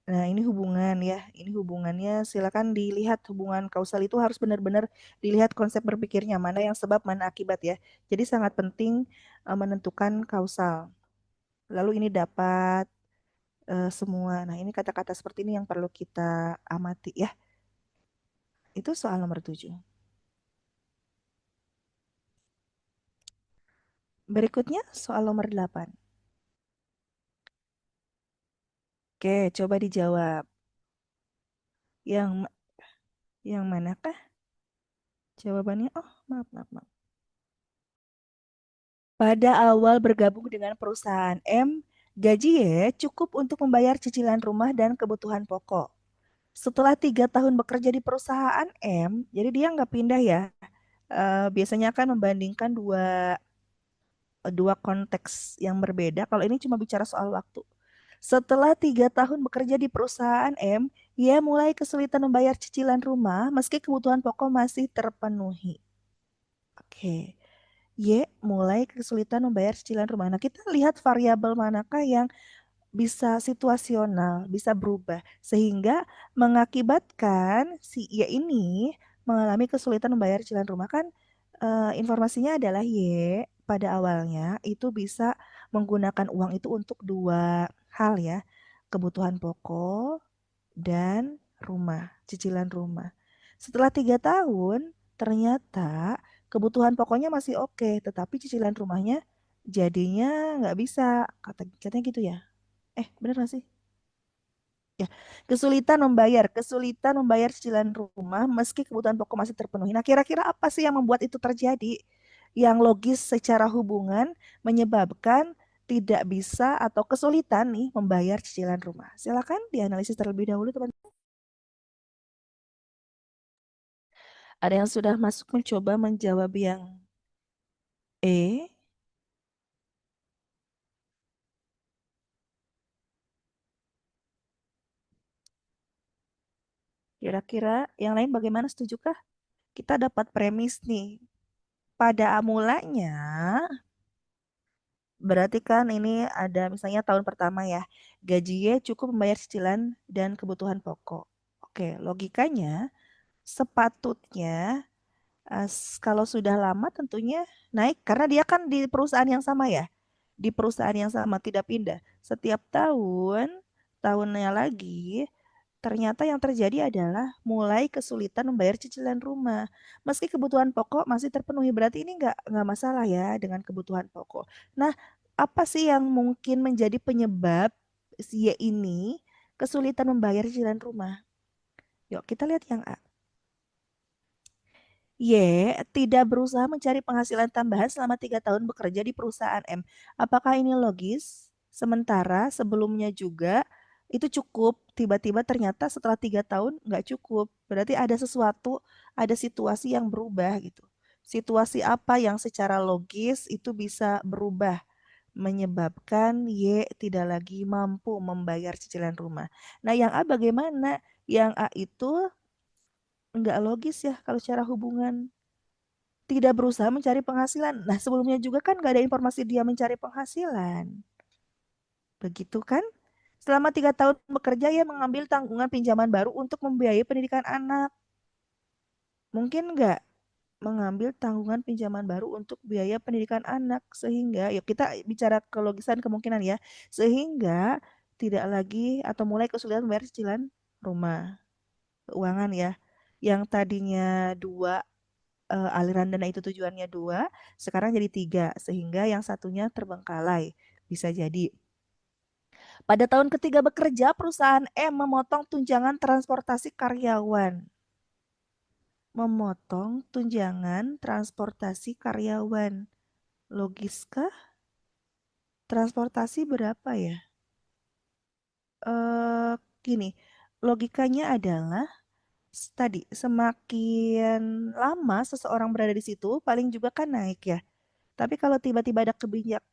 Nah, ini hubungan ya. Ini hubungannya silakan dilihat hubungan kausal itu harus benar-benar dilihat konsep berpikirnya mana yang sebab mana akibat ya. Jadi sangat penting menentukan kausal. Lalu ini dapat semua. Nah, ini kata-kata seperti ini yang perlu kita amati ya. Itu soal nomor 7. Berikutnya soal nomor 8. Oke, coba dijawab. Yang yang manakah jawabannya? Oh, maaf, maaf, maaf. Pada awal bergabung dengan perusahaan M, gaji Y cukup untuk membayar cicilan rumah dan kebutuhan pokok. Setelah 3 tahun bekerja di perusahaan M, jadi dia nggak pindah ya. Biasanya akan membandingkan dua konteks yang berbeda. Kalau ini cuma bicara soal waktu. Setelah 3 tahun bekerja di perusahaan M, ia mulai kesulitan membayar cicilan rumah meski kebutuhan pokok masih terpenuhi. Oke. Y mulai kesulitan membayar cicilan rumah. Nah, kita lihat variabel manakah yang bisa situasional, bisa berubah sehingga mengakibatkan si Y ini mengalami kesulitan membayar cicilan rumah kan informasinya adalah Y pada awalnya itu bisa menggunakan uang itu untuk dua hal ya, kebutuhan pokok dan rumah, cicilan rumah. Setelah 3 tahun, ternyata kebutuhan pokoknya masih oke, tetapi cicilan rumahnya jadinya nggak bisa. Katanya gitu ya. Bener gak sih? Ya, kesulitan membayar cicilan rumah meski kebutuhan pokok masih terpenuhi. Nah, kira-kira apa sih yang membuat itu terjadi? Yang logis secara hubungan menyebabkan tidak bisa atau kesulitan nih membayar cicilan rumah. Silakan dianalisis terlebih dahulu, teman. Ada yang sudah masuk mencoba menjawab yang E. Kira-kira yang lain bagaimana, setujukah? Kita dapat premis nih. Pada mulanya, berarti kan ini ada misalnya tahun pertama ya, gajinya cukup membayar cicilan dan kebutuhan pokok. Oke, logikanya sepatutnya kalau sudah lama tentunya naik karena dia kan di perusahaan yang sama ya. Di perusahaan yang sama tidak pindah. Setiap tahun, tahunnya lagi, ternyata yang terjadi adalah mulai kesulitan membayar cicilan rumah. Meski kebutuhan pokok masih terpenuhi, berarti ini nggak masalah ya dengan kebutuhan pokok. Nah, apa sih yang mungkin menjadi penyebab si Y ini kesulitan membayar cicilan rumah? Yuk kita lihat yang A. Y tidak berusaha mencari penghasilan tambahan selama 3 tahun bekerja di perusahaan M. Apakah ini logis? Sementara sebelumnya juga itu cukup, tiba-tiba ternyata setelah 3 tahun nggak cukup. Berarti ada sesuatu, ada situasi yang berubah gitu. Situasi apa yang secara logis itu bisa berubah menyebabkan Y tidak lagi mampu membayar cicilan rumah. Nah, yang A bagaimana? Yang A itu nggak logis ya kalau secara hubungan tidak berusaha mencari penghasilan. Nah, sebelumnya juga kan nggak ada informasi dia mencari penghasilan. Begitu kan? Selama 3 tahun bekerja, ia mengambil tanggungan pinjaman baru untuk membiayai pendidikan anak. Mungkin nggak mengambil tanggungan pinjaman baru untuk biaya pendidikan anak sehingga yuk kita bicara kelogisan kemungkinan ya sehingga tidak lagi atau mulai kesulitan membayar cicilan rumah keuangan ya yang tadinya dua aliran dana itu tujuannya dua sekarang jadi tiga sehingga yang satunya terbengkalai bisa jadi pada tahun ketiga bekerja perusahaan M memotong tunjangan transportasi karyawan memotong tunjangan transportasi karyawan. Logis kah? Transportasi berapa ya? Eh, gini, logikanya adalah tadi semakin lama seseorang berada di situ, paling juga kan naik ya. Tapi kalau tiba-tiba ada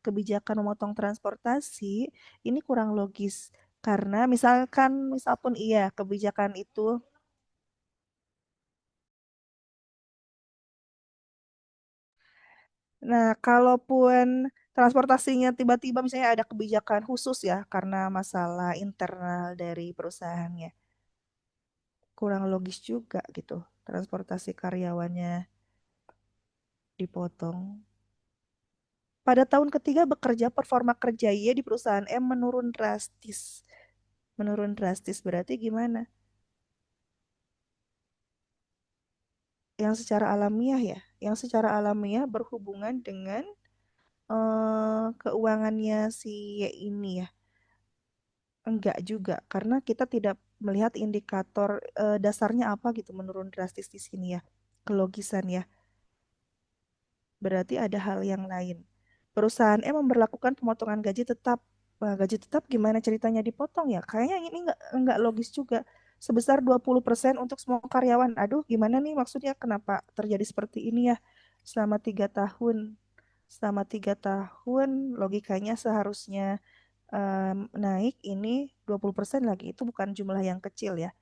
kebijakan memotong transportasi, ini kurang logis. Karena misal pun iya kebijakan itu. Nah, kalaupun transportasinya tiba-tiba misalnya ada kebijakan khusus ya karena masalah internal dari perusahaannya. Kurang logis juga gitu. Transportasi karyawannya dipotong. Pada tahun ketiga bekerja, performa kerja ia di perusahaan M menurun drastis. Menurun drastis berarti gimana? Yang secara alamiah ya, yang secara alamiah berhubungan dengan keuangannya si Y ini ya. Enggak juga, karena kita tidak melihat indikator dasarnya apa gitu menurun drastis di sini ya. Kelogisan ya. Berarti ada hal yang lain. Perusahaan M memberlakukan pemotongan gaji tetap. Wah, gaji tetap gimana ceritanya dipotong ya? Kayaknya ini nggak logis juga. Sebesar 20% untuk semua karyawan. Aduh, gimana nih maksudnya kenapa terjadi seperti ini ya? Selama 3 tahun. Selama 3 tahun logikanya seharusnya naik ini 20% lagi. Itu bukan jumlah yang kecil ya.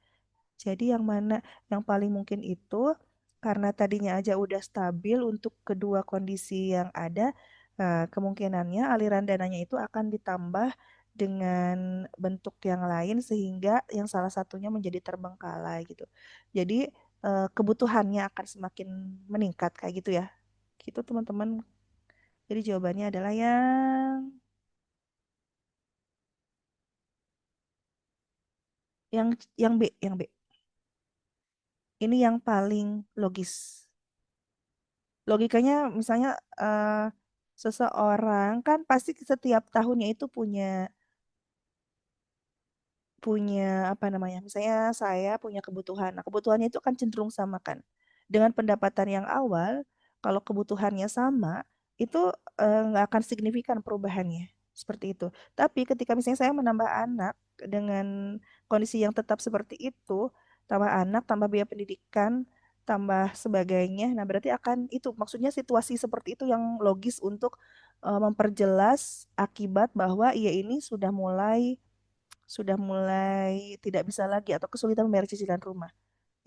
Jadi yang mana yang paling mungkin itu karena tadinya aja udah stabil untuk kedua kondisi yang ada, kemungkinannya aliran dananya itu akan ditambah dengan bentuk yang lain sehingga yang salah satunya menjadi terbengkalai gitu. Jadi kebutuhannya akan semakin meningkat kayak gitu ya. Gitu teman-teman. Jadi jawabannya adalah yang yang B, yang B. Ini yang paling logis. Logikanya misalnya eh, seseorang kan pasti setiap tahunnya itu punya punya apa namanya? Misalnya saya punya kebutuhan. Nah, kebutuhannya itu kan cenderung sama kan. Dengan pendapatan yang awal, kalau kebutuhannya sama, itu nggak akan signifikan perubahannya. Seperti itu. Tapi ketika misalnya saya menambah anak dengan kondisi yang tetap seperti itu, tambah anak, tambah biaya pendidikan, tambah sebagainya. Nah, berarti akan itu maksudnya situasi seperti itu yang logis untuk memperjelas akibat bahwa ia ini sudah mulai tidak bisa lagi atau kesulitan membayar cicilan rumah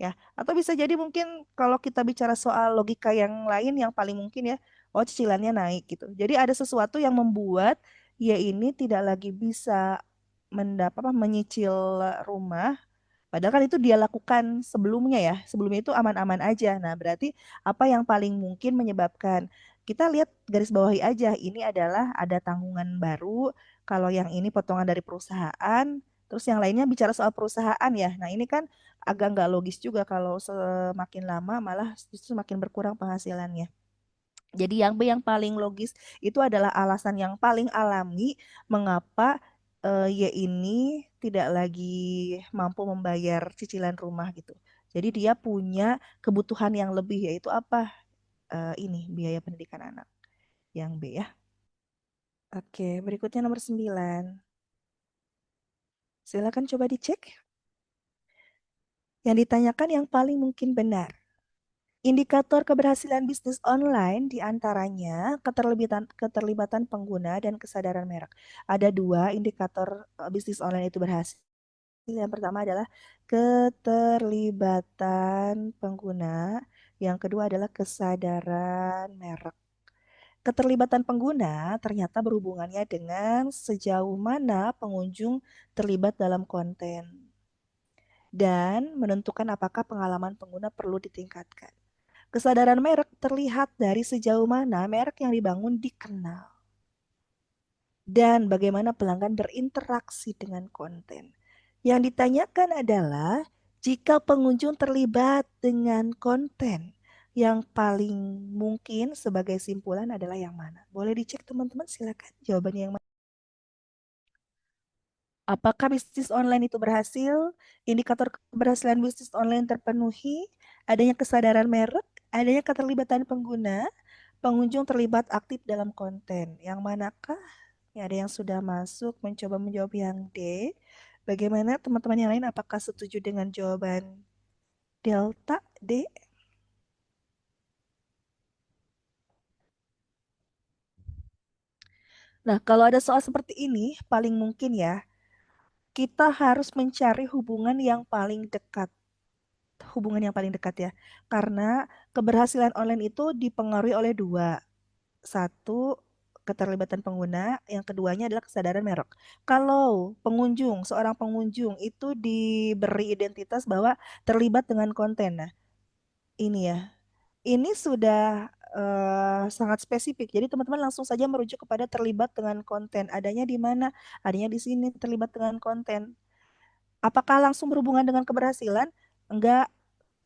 ya. Atau bisa jadi mungkin kalau kita bicara soal logika yang lain yang paling mungkin ya, oh cicilannya naik gitu. Jadi ada sesuatu yang membuat ya ini tidak lagi bisa menyicil rumah. Padahal kan itu dia lakukan sebelumnya ya. Sebelumnya itu aman-aman aja. Nah, berarti apa yang paling mungkin menyebabkan kita lihat garis bawahi aja. Ini adalah ada tanggungan baru. Kalau yang ini potongan dari perusahaan. Terus yang lainnya bicara soal perusahaan ya. Nah, ini kan agak nggak logis juga kalau semakin lama malah justru semakin berkurang penghasilannya. Jadi yang B yang paling logis itu adalah alasan yang paling alami mengapa Y ini tidak lagi mampu membayar cicilan rumah gitu. Jadi dia punya kebutuhan yang lebih yaitu apa? Ini biaya pendidikan anak. Yang B ya. Oke, berikutnya nomor 9. Silakan coba dicek. Yang ditanyakan yang paling mungkin benar. Indikator keberhasilan bisnis online diantaranya keterlibatan pengguna dan kesadaran merek. Ada dua indikator bisnis online itu berhasil. Yang pertama adalah keterlibatan pengguna, yang kedua adalah kesadaran merek. Keterlibatan pengguna ternyata berhubungannya dengan sejauh mana pengunjung terlibat dalam konten dan menentukan apakah pengalaman pengguna perlu ditingkatkan. Kesadaran merek terlihat dari sejauh mana merek yang dibangun dikenal dan bagaimana pelanggan berinteraksi dengan konten. Yang ditanyakan adalah jika pengunjung terlibat dengan konten, yang paling mungkin sebagai simpulan adalah yang mana? Boleh dicek teman-teman, silakan jawabannya yang mana. Apakah bisnis online itu berhasil? Indikator keberhasilan bisnis online terpenuhi, adanya kesadaran merek, adanya keterlibatan pengguna, pengunjung terlibat aktif dalam konten. Yang manakah? Ya, ada yang sudah masuk mencoba menjawab yang D. Bagaimana teman-teman yang lain? Apakah setuju dengan jawaban Delta D? Nah, kalau ada soal seperti ini, paling mungkin ya, kita harus mencari hubungan yang paling dekat. Hubungan yang paling dekat ya. Karena keberhasilan online itu dipengaruhi oleh dua. Satu, keterlibatan pengguna, yang keduanya adalah kesadaran merek. Kalau pengunjung, seorang pengunjung itu diberi identitas bahwa terlibat dengan konten. Nah, ini ya. Ini sudah sangat spesifik. Jadi teman-teman langsung saja merujuk kepada terlibat dengan konten. Adanya di mana? Adanya di sini terlibat dengan konten. Apakah langsung berhubungan dengan keberhasilan? Enggak,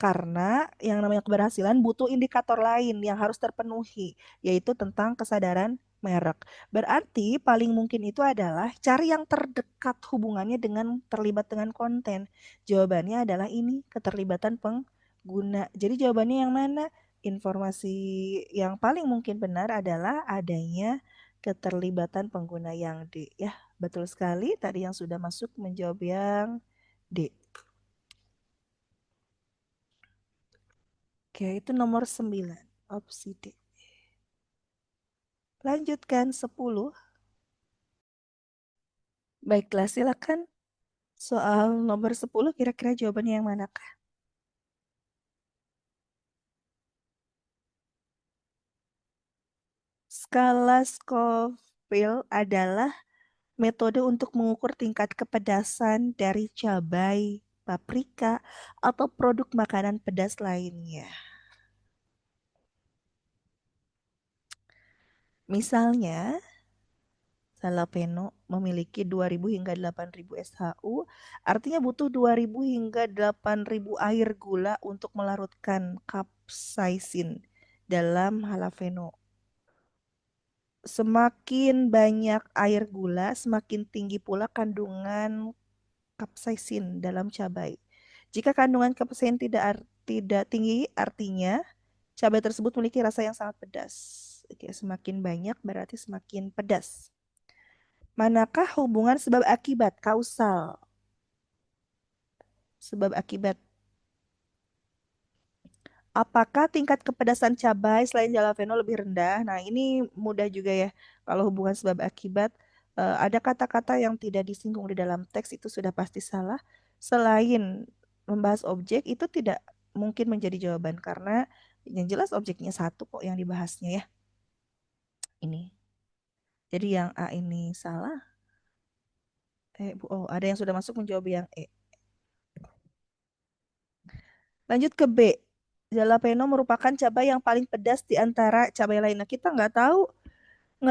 karena yang namanya keberhasilan butuh indikator lain yang harus terpenuhi, yaitu tentang kesadaran merek. Berarti paling mungkin itu adalah cari yang terdekat hubungannya dengan terlibat dengan konten. Jawabannya adalah ini, keterlibatan pengguna. Jadi jawabannya yang mana? Informasi yang paling mungkin benar adalah adanya keterlibatan pengguna yang D. Ya, betul sekali. Tadi yang sudah masuk menjawab yang D. Oke, itu nomor 9, opsi D. Lanjutkan 10. Baiklah, silakan. Soal nomor 10 kira-kira jawabannya yang manakah? Skala Scoville adalah metode untuk mengukur tingkat kepedasan dari cabai, paprika, atau produk makanan pedas lainnya. Misalnya, Jalapeno memiliki 2.000 hingga 8.000 SHU, artinya butuh 2.000 hingga 8.000 air gula untuk melarutkan capsaicin dalam jalapeno. Semakin banyak air gula, semakin tinggi pula kandungan capsaicin dalam cabai. Jika kandungan capsaicin tidak tinggi, artinya cabai tersebut memiliki rasa yang sangat pedas. Oke, semakin banyak berarti semakin pedas. Manakah hubungan sebab akibat kausal? Sebab akibat. Apakah tingkat kepedasan cabai selain jalapeno lebih rendah? Nah, ini mudah juga ya. Kalau hubungan sebab akibat, ada kata-kata yang tidak disinggung di dalam teks itu sudah pasti salah. Selain membahas objek, itu tidak mungkin menjadi jawaban karena yang jelas objeknya satu kok yang dibahasnya ya. Ini. Jadi yang A ini salah. Oh, ada yang sudah masuk menjawab yang E. Lanjut ke B. Jalapeno merupakan cabai yang paling pedas di antara cabai lain. Nah, kita nggak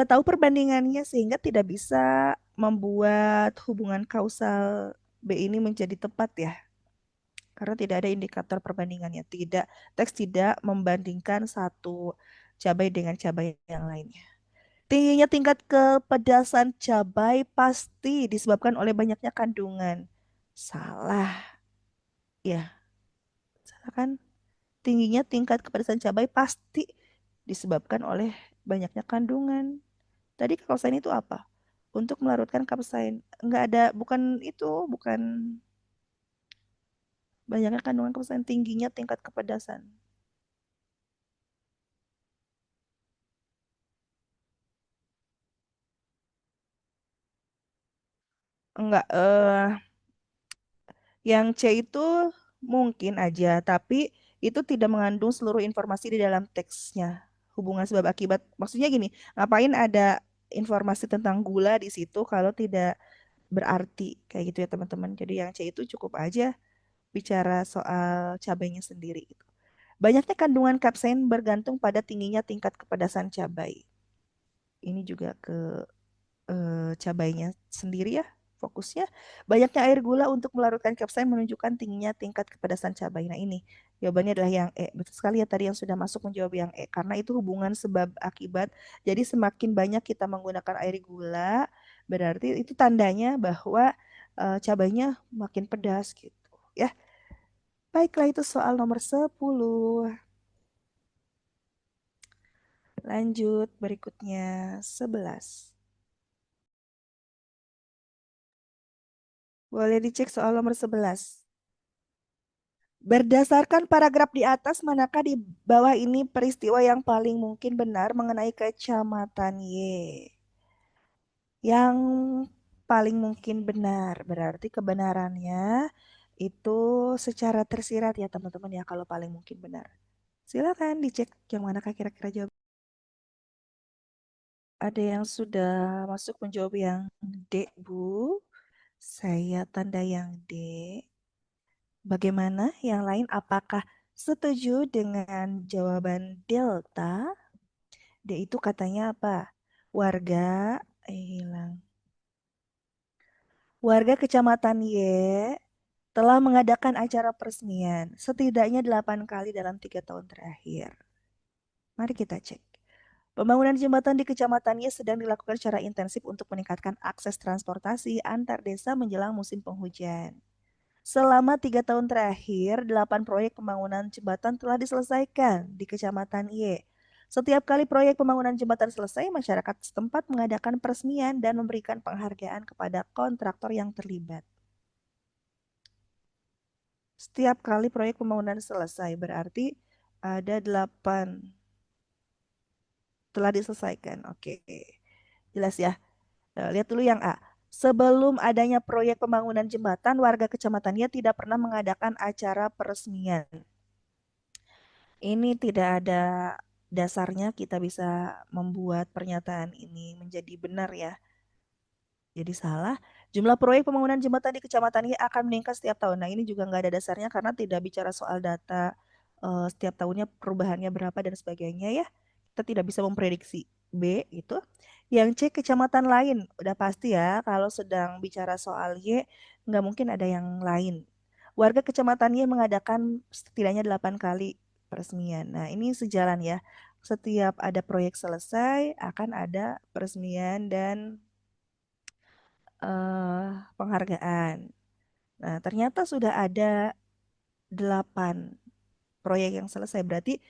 tahu perbandingannya sehingga tidak bisa membuat hubungan kausal B ini menjadi tepat ya. Karena tidak ada indikator perbandingannya. Tidak, teks tidak membandingkan satu cabai dengan cabai yang lainnya. Tingginya tingkat kepedasan cabai pasti disebabkan oleh banyaknya kandungan. Salah, ya. Salah kan? Tingginya tingkat kepedasan cabai pasti disebabkan oleh banyaknya kandungan. Tadi kapsain itu apa? Untuk melarutkan kapsain. Enggak ada, bukan itu, bukan banyaknya kandungan kapsain, tingginya tingkat kepedasan. Enggak, yang C itu mungkin aja, tapi itu tidak mengandung seluruh informasi di dalam teksnya. hubungan sebab akibat. Maksudnya gini, ngapain ada informasi tentang gula di situ kalau tidak berarti kayak gitu ya teman-teman. Jadi yang C itu cukup aja bicara soal cabainya sendiri gitu. Banyaknya kandungan kapsain bergantung pada tingginya tingkat kepedasan cabai. Ini juga ke cabainya sendiri ya fokusnya. Banyaknya air gula untuk melarutkan kapsain menunjukkan tingginya tingkat kepedasan cabai. Nah ini jawabannya adalah yang E. Betul sekali ya tadi yang sudah masuk menjawab yang E. Karena itu hubungan sebab akibat. Jadi semakin banyak kita menggunakan air gula, berarti itu tandanya bahwa cabainya makin pedas gitu. Ya, baiklah itu soal nomor 10. Lanjut berikutnya 11. Boleh dicek soal nomor 11. Berdasarkan paragraf di atas, manakah di bawah ini peristiwa yang paling mungkin benar mengenai Kecamatan Y? Yang paling mungkin benar, berarti kebenarannya itu secara tersirat ya teman-teman ya kalau paling mungkin benar. Silakan dicek yang manakah kira-kira jawab. Ada yang sudah masuk menjawab yang D, Bu. Saya tanda yang D. Bagaimana yang lain? Apakah setuju dengan jawaban Delta? D itu katanya apa? Warga hilang. Warga Kecamatan Y telah mengadakan acara peresmian setidaknya 8 kali dalam 3 tahun terakhir. Mari kita cek. Pembangunan jembatan di Kecamatan Y sedang dilakukan secara intensif untuk meningkatkan akses transportasi antar desa menjelang musim penghujan. Selama 3 tahun terakhir, 8 proyek pembangunan jembatan telah diselesaikan di Kecamatan Y. Setiap kali proyek pembangunan jembatan selesai, masyarakat setempat mengadakan peresmian dan memberikan penghargaan kepada kontraktor yang terlibat. Setiap kali proyek pembangunan selesai, berarti ada 8 telah diselesaikan. Oke, jelas ya. Lihat dulu yang A. Sebelum adanya proyek pembangunan jembatan, warga kecamatannya tidak pernah mengadakan acara peresmian. Ini tidak ada dasarnya kita bisa membuat pernyataan ini menjadi benar ya. Jadi salah. Jumlah proyek pembangunan jembatan di kecamatan ini akan meningkat setiap tahun. Nah ini juga nggak ada dasarnya karena tidak bicara soal data setiap tahunnya perubahannya berapa dan sebagainya ya. Kita tidak bisa memprediksi. B itu. Yang C kecamatan lain. Udah pasti ya kalau sedang bicara soal Y nggak mungkin ada yang lain. Warga kecamatan Y mengadakan setidaknya 8 kali peresmian. Nah ini sejalan ya. Setiap ada proyek selesai akan ada peresmian dan eh, penghargaan. Nah, ternyata sudah ada 8 proyek yang selesai. Berarti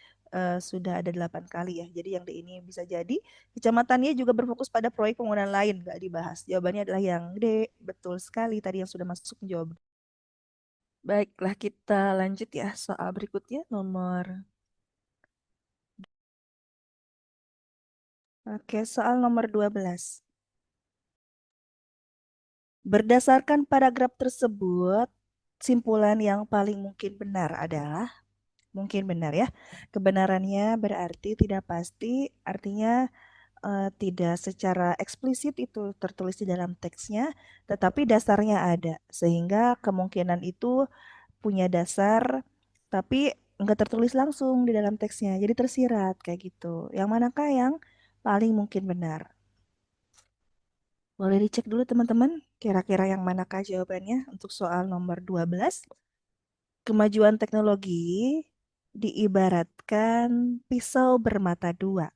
sudah ada 8 kali ya. Jadi yang D ini bisa jadi kecamatannya juga berfokus pada proyek pembangunan lain, nggak dibahas. Jawabannya adalah yang D. Betul sekali tadi yang sudah masuk menjawab. Baiklah kita lanjut ya soal berikutnya nomor. Oke, soal nomor 12. Berdasarkan paragraf tersebut, simpulan yang paling mungkin benar adalah mungkin benar ya. Kebenarannya berarti tidak pasti, artinya tidak secara eksplisit itu tertulis di dalam teksnya, tetapi dasarnya ada. Sehingga kemungkinan itu punya dasar, tapi nggak tertulis langsung di dalam teksnya. Jadi tersirat kayak gitu. Yang manakah yang paling mungkin benar? Boleh dicek dulu teman-teman, kira-kira yang manakah jawabannya untuk soal nomor 12. Kemajuan teknologi diibaratkan pisau bermata dua.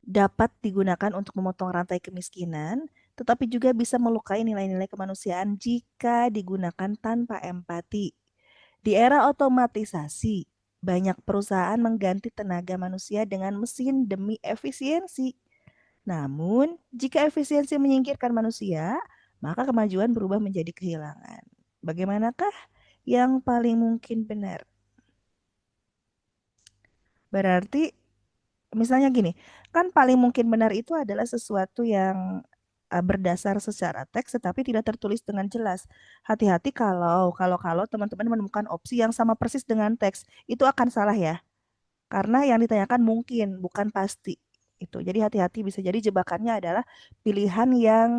Dapat digunakan untuk memotong rantai kemiskinan, tetapi juga bisa melukai nilai-nilai kemanusiaan jika digunakan tanpa empati. Di era otomatisasi, banyak perusahaan mengganti tenaga manusia dengan mesin demi efisiensi. Namun, jika efisiensi menyingkirkan manusia, maka kemajuan berubah menjadi kehilangan. Bagaimanakah yang paling mungkin benar? Berarti misalnya gini, kan paling mungkin benar itu adalah sesuatu yang berdasar secara teks tetapi tidak tertulis dengan jelas. Hati-hati kalau teman-teman menemukan opsi yang sama persis dengan teks, itu akan salah ya. Karena yang ditanyakan mungkin, bukan pasti. Itu. Jadi hati-hati bisa jadi jebakannya adalah pilihan yang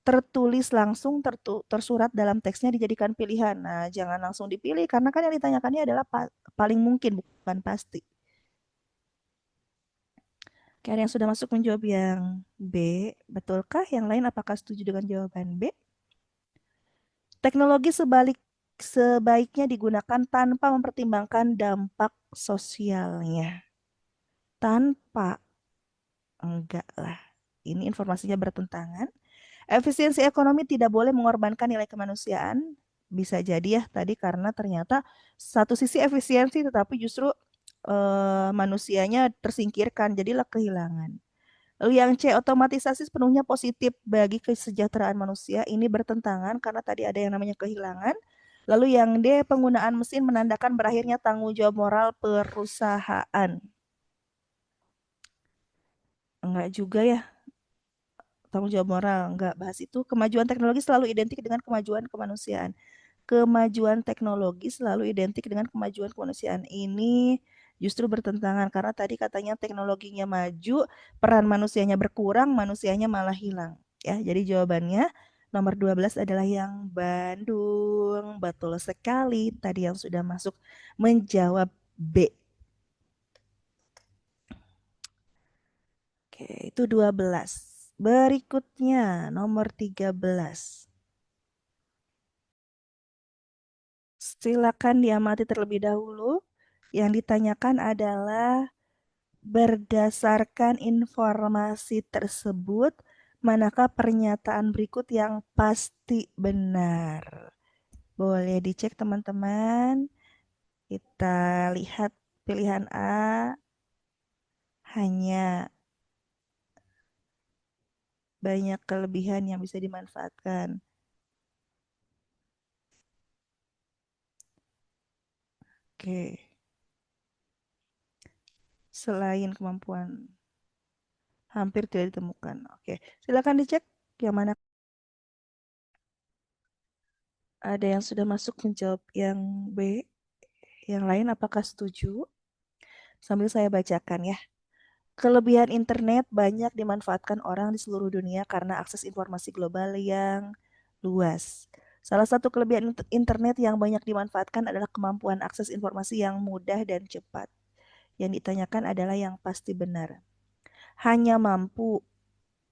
tertulis langsung tersurat dalam teksnya dijadikan pilihan. Nah, jangan langsung dipilih karena kan yang ditanyakannya adalah paling mungkin bukan pasti. Oke, ada yang sudah masuk menjawab yang B. Betulkah? Yang lain apakah setuju dengan jawaban B? Teknologi sebaiknya digunakan tanpa mempertimbangkan dampak sosialnya. Tanpa, enggak lah. Ini informasinya bertentangan. Efisiensi ekonomi tidak boleh mengorbankan nilai kemanusiaan. Bisa jadi ya tadi karena ternyata satu sisi efisiensi tetapi justru manusianya tersingkirkan, jadilah kehilangan. Lalu yang C, otomatisasi sepenuhnya positif bagi kesejahteraan manusia. Ini bertentangan karena tadi ada yang namanya kehilangan. Lalu yang D, penggunaan mesin menandakan berakhirnya tanggung jawab moral perusahaan. Enggak juga ya, tanggung jawab moral. Enggak bahas itu. Kemajuan teknologi selalu identik dengan kemajuan kemanusiaan. Kemajuan teknologi selalu identik dengan kemajuan kemanusiaan. Ini justru bertentangan karena tadi katanya teknologinya maju, peran manusianya berkurang, manusianya malah hilang. Ya, jadi jawabannya nomor 12 adalah yang Bandung. Betul sekali. Tadi yang sudah masuk menjawab B. Oke, itu 12. Berikutnya nomor 13. Silakan diamati terlebih dahulu. Yang ditanyakan adalah berdasarkan informasi tersebut, manakah pernyataan berikut yang pasti benar? Boleh dicek teman-teman. Kita lihat pilihan A hanya banyak kelebihan yang bisa dimanfaatkan. Oke, selain kemampuan hampir tidak ditemukan. Oke, silakan dicek yang mana. Ada yang sudah masuk menjawab yang B. Yang lain apakah setuju? Sambil saya bacakan ya. Kelebihan internet banyak dimanfaatkan orang di seluruh dunia karena akses informasi global yang luas. Salah satu kelebihan internet yang banyak dimanfaatkan adalah kemampuan akses informasi yang mudah dan cepat. Yang ditanyakan adalah yang pasti benar. Hanya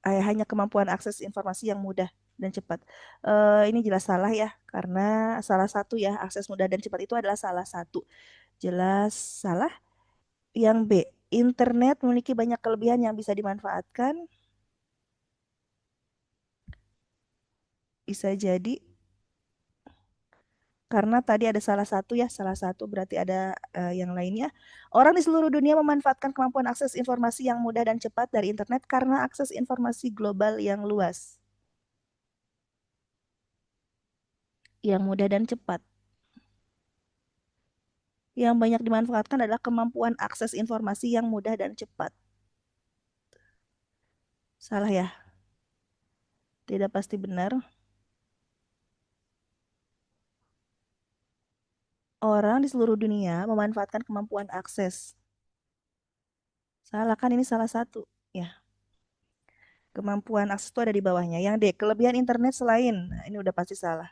hanya kemampuan akses informasi yang mudah dan cepat. Ini jelas salah ya, karena salah satu ya akses mudah dan cepat itu adalah salah satu. Jelas salah. Yang B, internet memiliki banyak kelebihan yang bisa dimanfaatkan. Bisa jadi karena tadi ada salah satu ya, salah satu berarti ada yang lainnya. Orang di seluruh dunia memanfaatkan kemampuan akses informasi yang mudah dan cepat dari internet karena akses informasi global yang luas, yang mudah dan cepat. Yang banyak dimanfaatkan adalah kemampuan akses informasi yang mudah dan cepat. Salah ya? Tidak pasti benar. Orang di seluruh dunia memanfaatkan kemampuan akses. Salah kan ini salah satu. Ya, kemampuan akses itu ada di bawahnya. Yang D, kelebihan internet selain. Nah, ini udah pasti salah.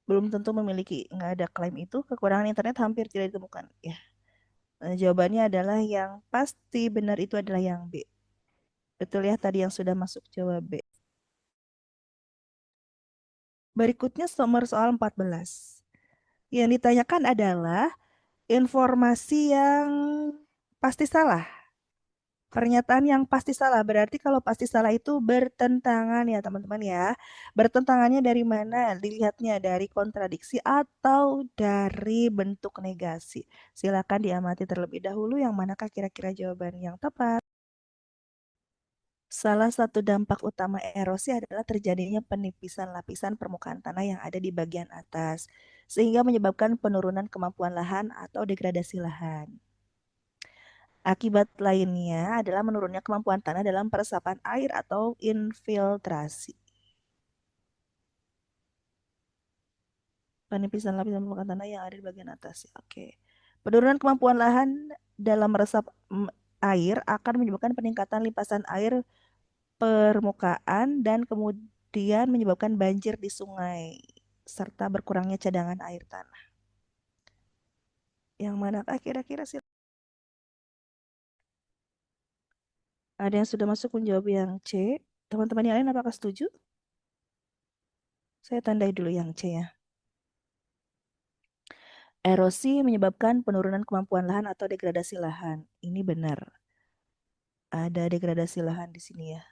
Belum tentu memiliki. Nggak ada klaim itu. Kekurangan internet hampir tidak ditemukan. Ya, jawabannya adalah yang pasti benar itu adalah yang B. Betul ya tadi yang sudah masuk jawab B. Berikutnya nomor soal 14. Yang ditanyakan adalah informasi yang pasti salah. Pernyataan yang pasti salah. Berarti kalau pasti salah itu bertentangan ya teman-teman ya. Bertentangannya dari mana? Dilihatnya dari kontradiksi atau dari bentuk negasi. Silakan diamati terlebih dahulu yang manakah kira-kira jawaban yang tepat. Salah satu dampak utama erosi adalah terjadinya penipisan lapisan permukaan tanah yang ada di bagian atas, sehingga menyebabkan penurunan kemampuan lahan atau degradasi lahan. Akibat lainnya adalah menurunnya kemampuan tanah dalam peresapan air atau infiltrasi. Penipisan lapisan permukaan tanah yang ada di bagian atas. Oke. Penurunan kemampuan lahan dalam meresap air akan menyebabkan peningkatan limpasan air permukaan dan kemudian menyebabkan banjir di sungai serta berkurangnya cadangan air tanah. Yang manakah kira-kira sih? Ada yang sudah masuk menjawab yang C. Teman-teman yang lain apakah setuju? Saya tandai dulu yang C ya. Erosi menyebabkan penurunan kemampuan lahan atau degradasi lahan. Ini benar. Ada degradasi lahan di sini ya.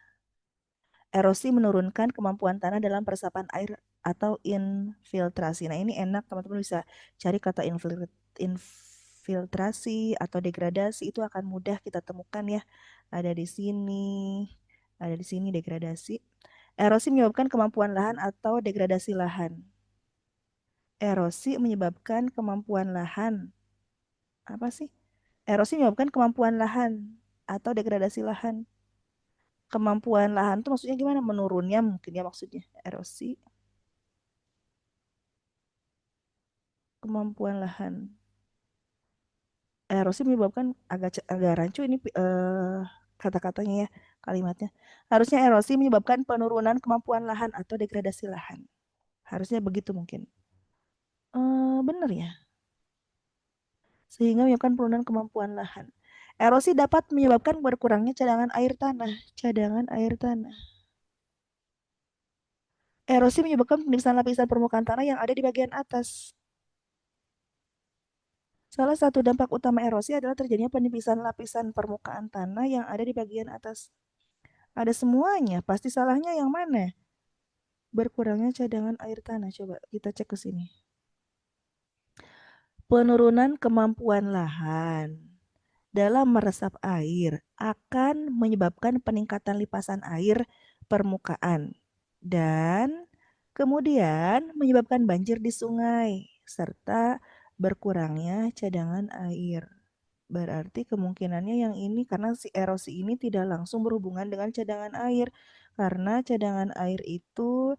Erosi menurunkan kemampuan tanah dalam peresapan air atau infiltrasi. Nah, ini enak teman-teman bisa cari kata infiltrasi atau degradasi itu akan mudah kita temukan ya. Ada di sini, ada di sini degradasi. Erosi menyebabkan kemampuan lahan atau degradasi lahan. Erosi menyebabkan kemampuan lahan. Apa sih? Erosi menyebabkan kemampuan lahan atau degradasi lahan. Kemampuan lahan itu maksudnya gimana? Menurunnya mungkin ya maksudnya. Erosi, kemampuan lahan. Erosi menyebabkan agak rancu ini kata-katanya ya, kalimatnya. Harusnya erosi menyebabkan penurunan kemampuan lahan atau degradasi lahan. Harusnya begitu mungkin. Benar ya. Sehingga menyebabkan penurunan kemampuan lahan. Erosi dapat menyebabkan berkurangnya cadangan air tanah. Cadangan air tanah. Erosi menyebabkan penipisan lapisan permukaan tanah yang ada di bagian atas. Salah satu dampak utama erosi adalah terjadinya penipisan lapisan permukaan tanah yang ada di bagian atas. Ada semuanya, pasti salahnya yang mana? Berkurangnya cadangan air tanah. Coba kita cek ke sini. Penurunan kemampuan lahan dalam meresap air akan menyebabkan peningkatan limpasan air permukaan dan kemudian menyebabkan banjir di sungai serta berkurangnya cadangan air. Berarti kemungkinannya yang ini karena si erosi ini tidak langsung berhubungan dengan cadangan air. Karena cadangan air itu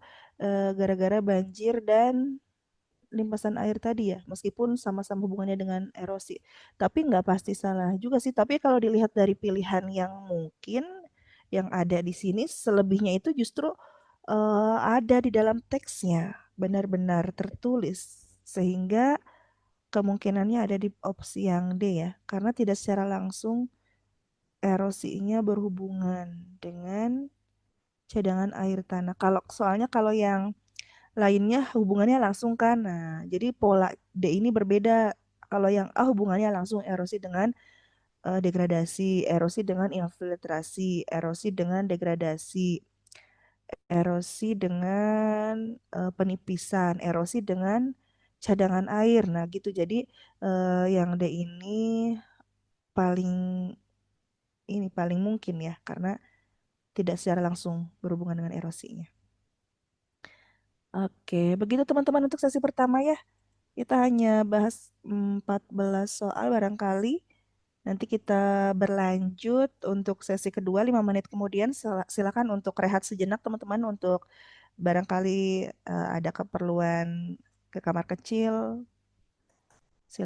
gara-gara banjir dan limpasan air tadi ya, meskipun sama-sama hubungannya dengan erosi. Tapi nggak pasti salah juga sih. Tapi kalau dilihat dari pilihan yang mungkin yang ada di sini, selebihnya itu justru ada di dalam teksnya, benar-benar tertulis. Sehingga kemungkinannya ada di opsi yang D ya, karena tidak secara langsung erosinya berhubungan dengan cadangan air tanah. Kalau soalnya kalau yang lainnya hubungannya langsung kan. Nah, jadi pola D ini berbeda. Kalau yang A hubungannya langsung erosi dengan degradasi, erosi dengan infiltrasi, erosi dengan degradasi, erosi dengan penipisan, erosi dengan cadangan air. Nah, gitu. Jadi yang D ini paling ini paling mungkin ya karena tidak secara langsung berhubungan dengan erosinya. Oke, begitu teman-teman untuk sesi pertama ya. Kita hanya bahas 14 soal barangkali. Nanti kita berlanjut untuk sesi kedua 5 menit kemudian. Silakan untuk rehat sejenak teman-teman untuk barangkali ada keperluan ke kamar kecil,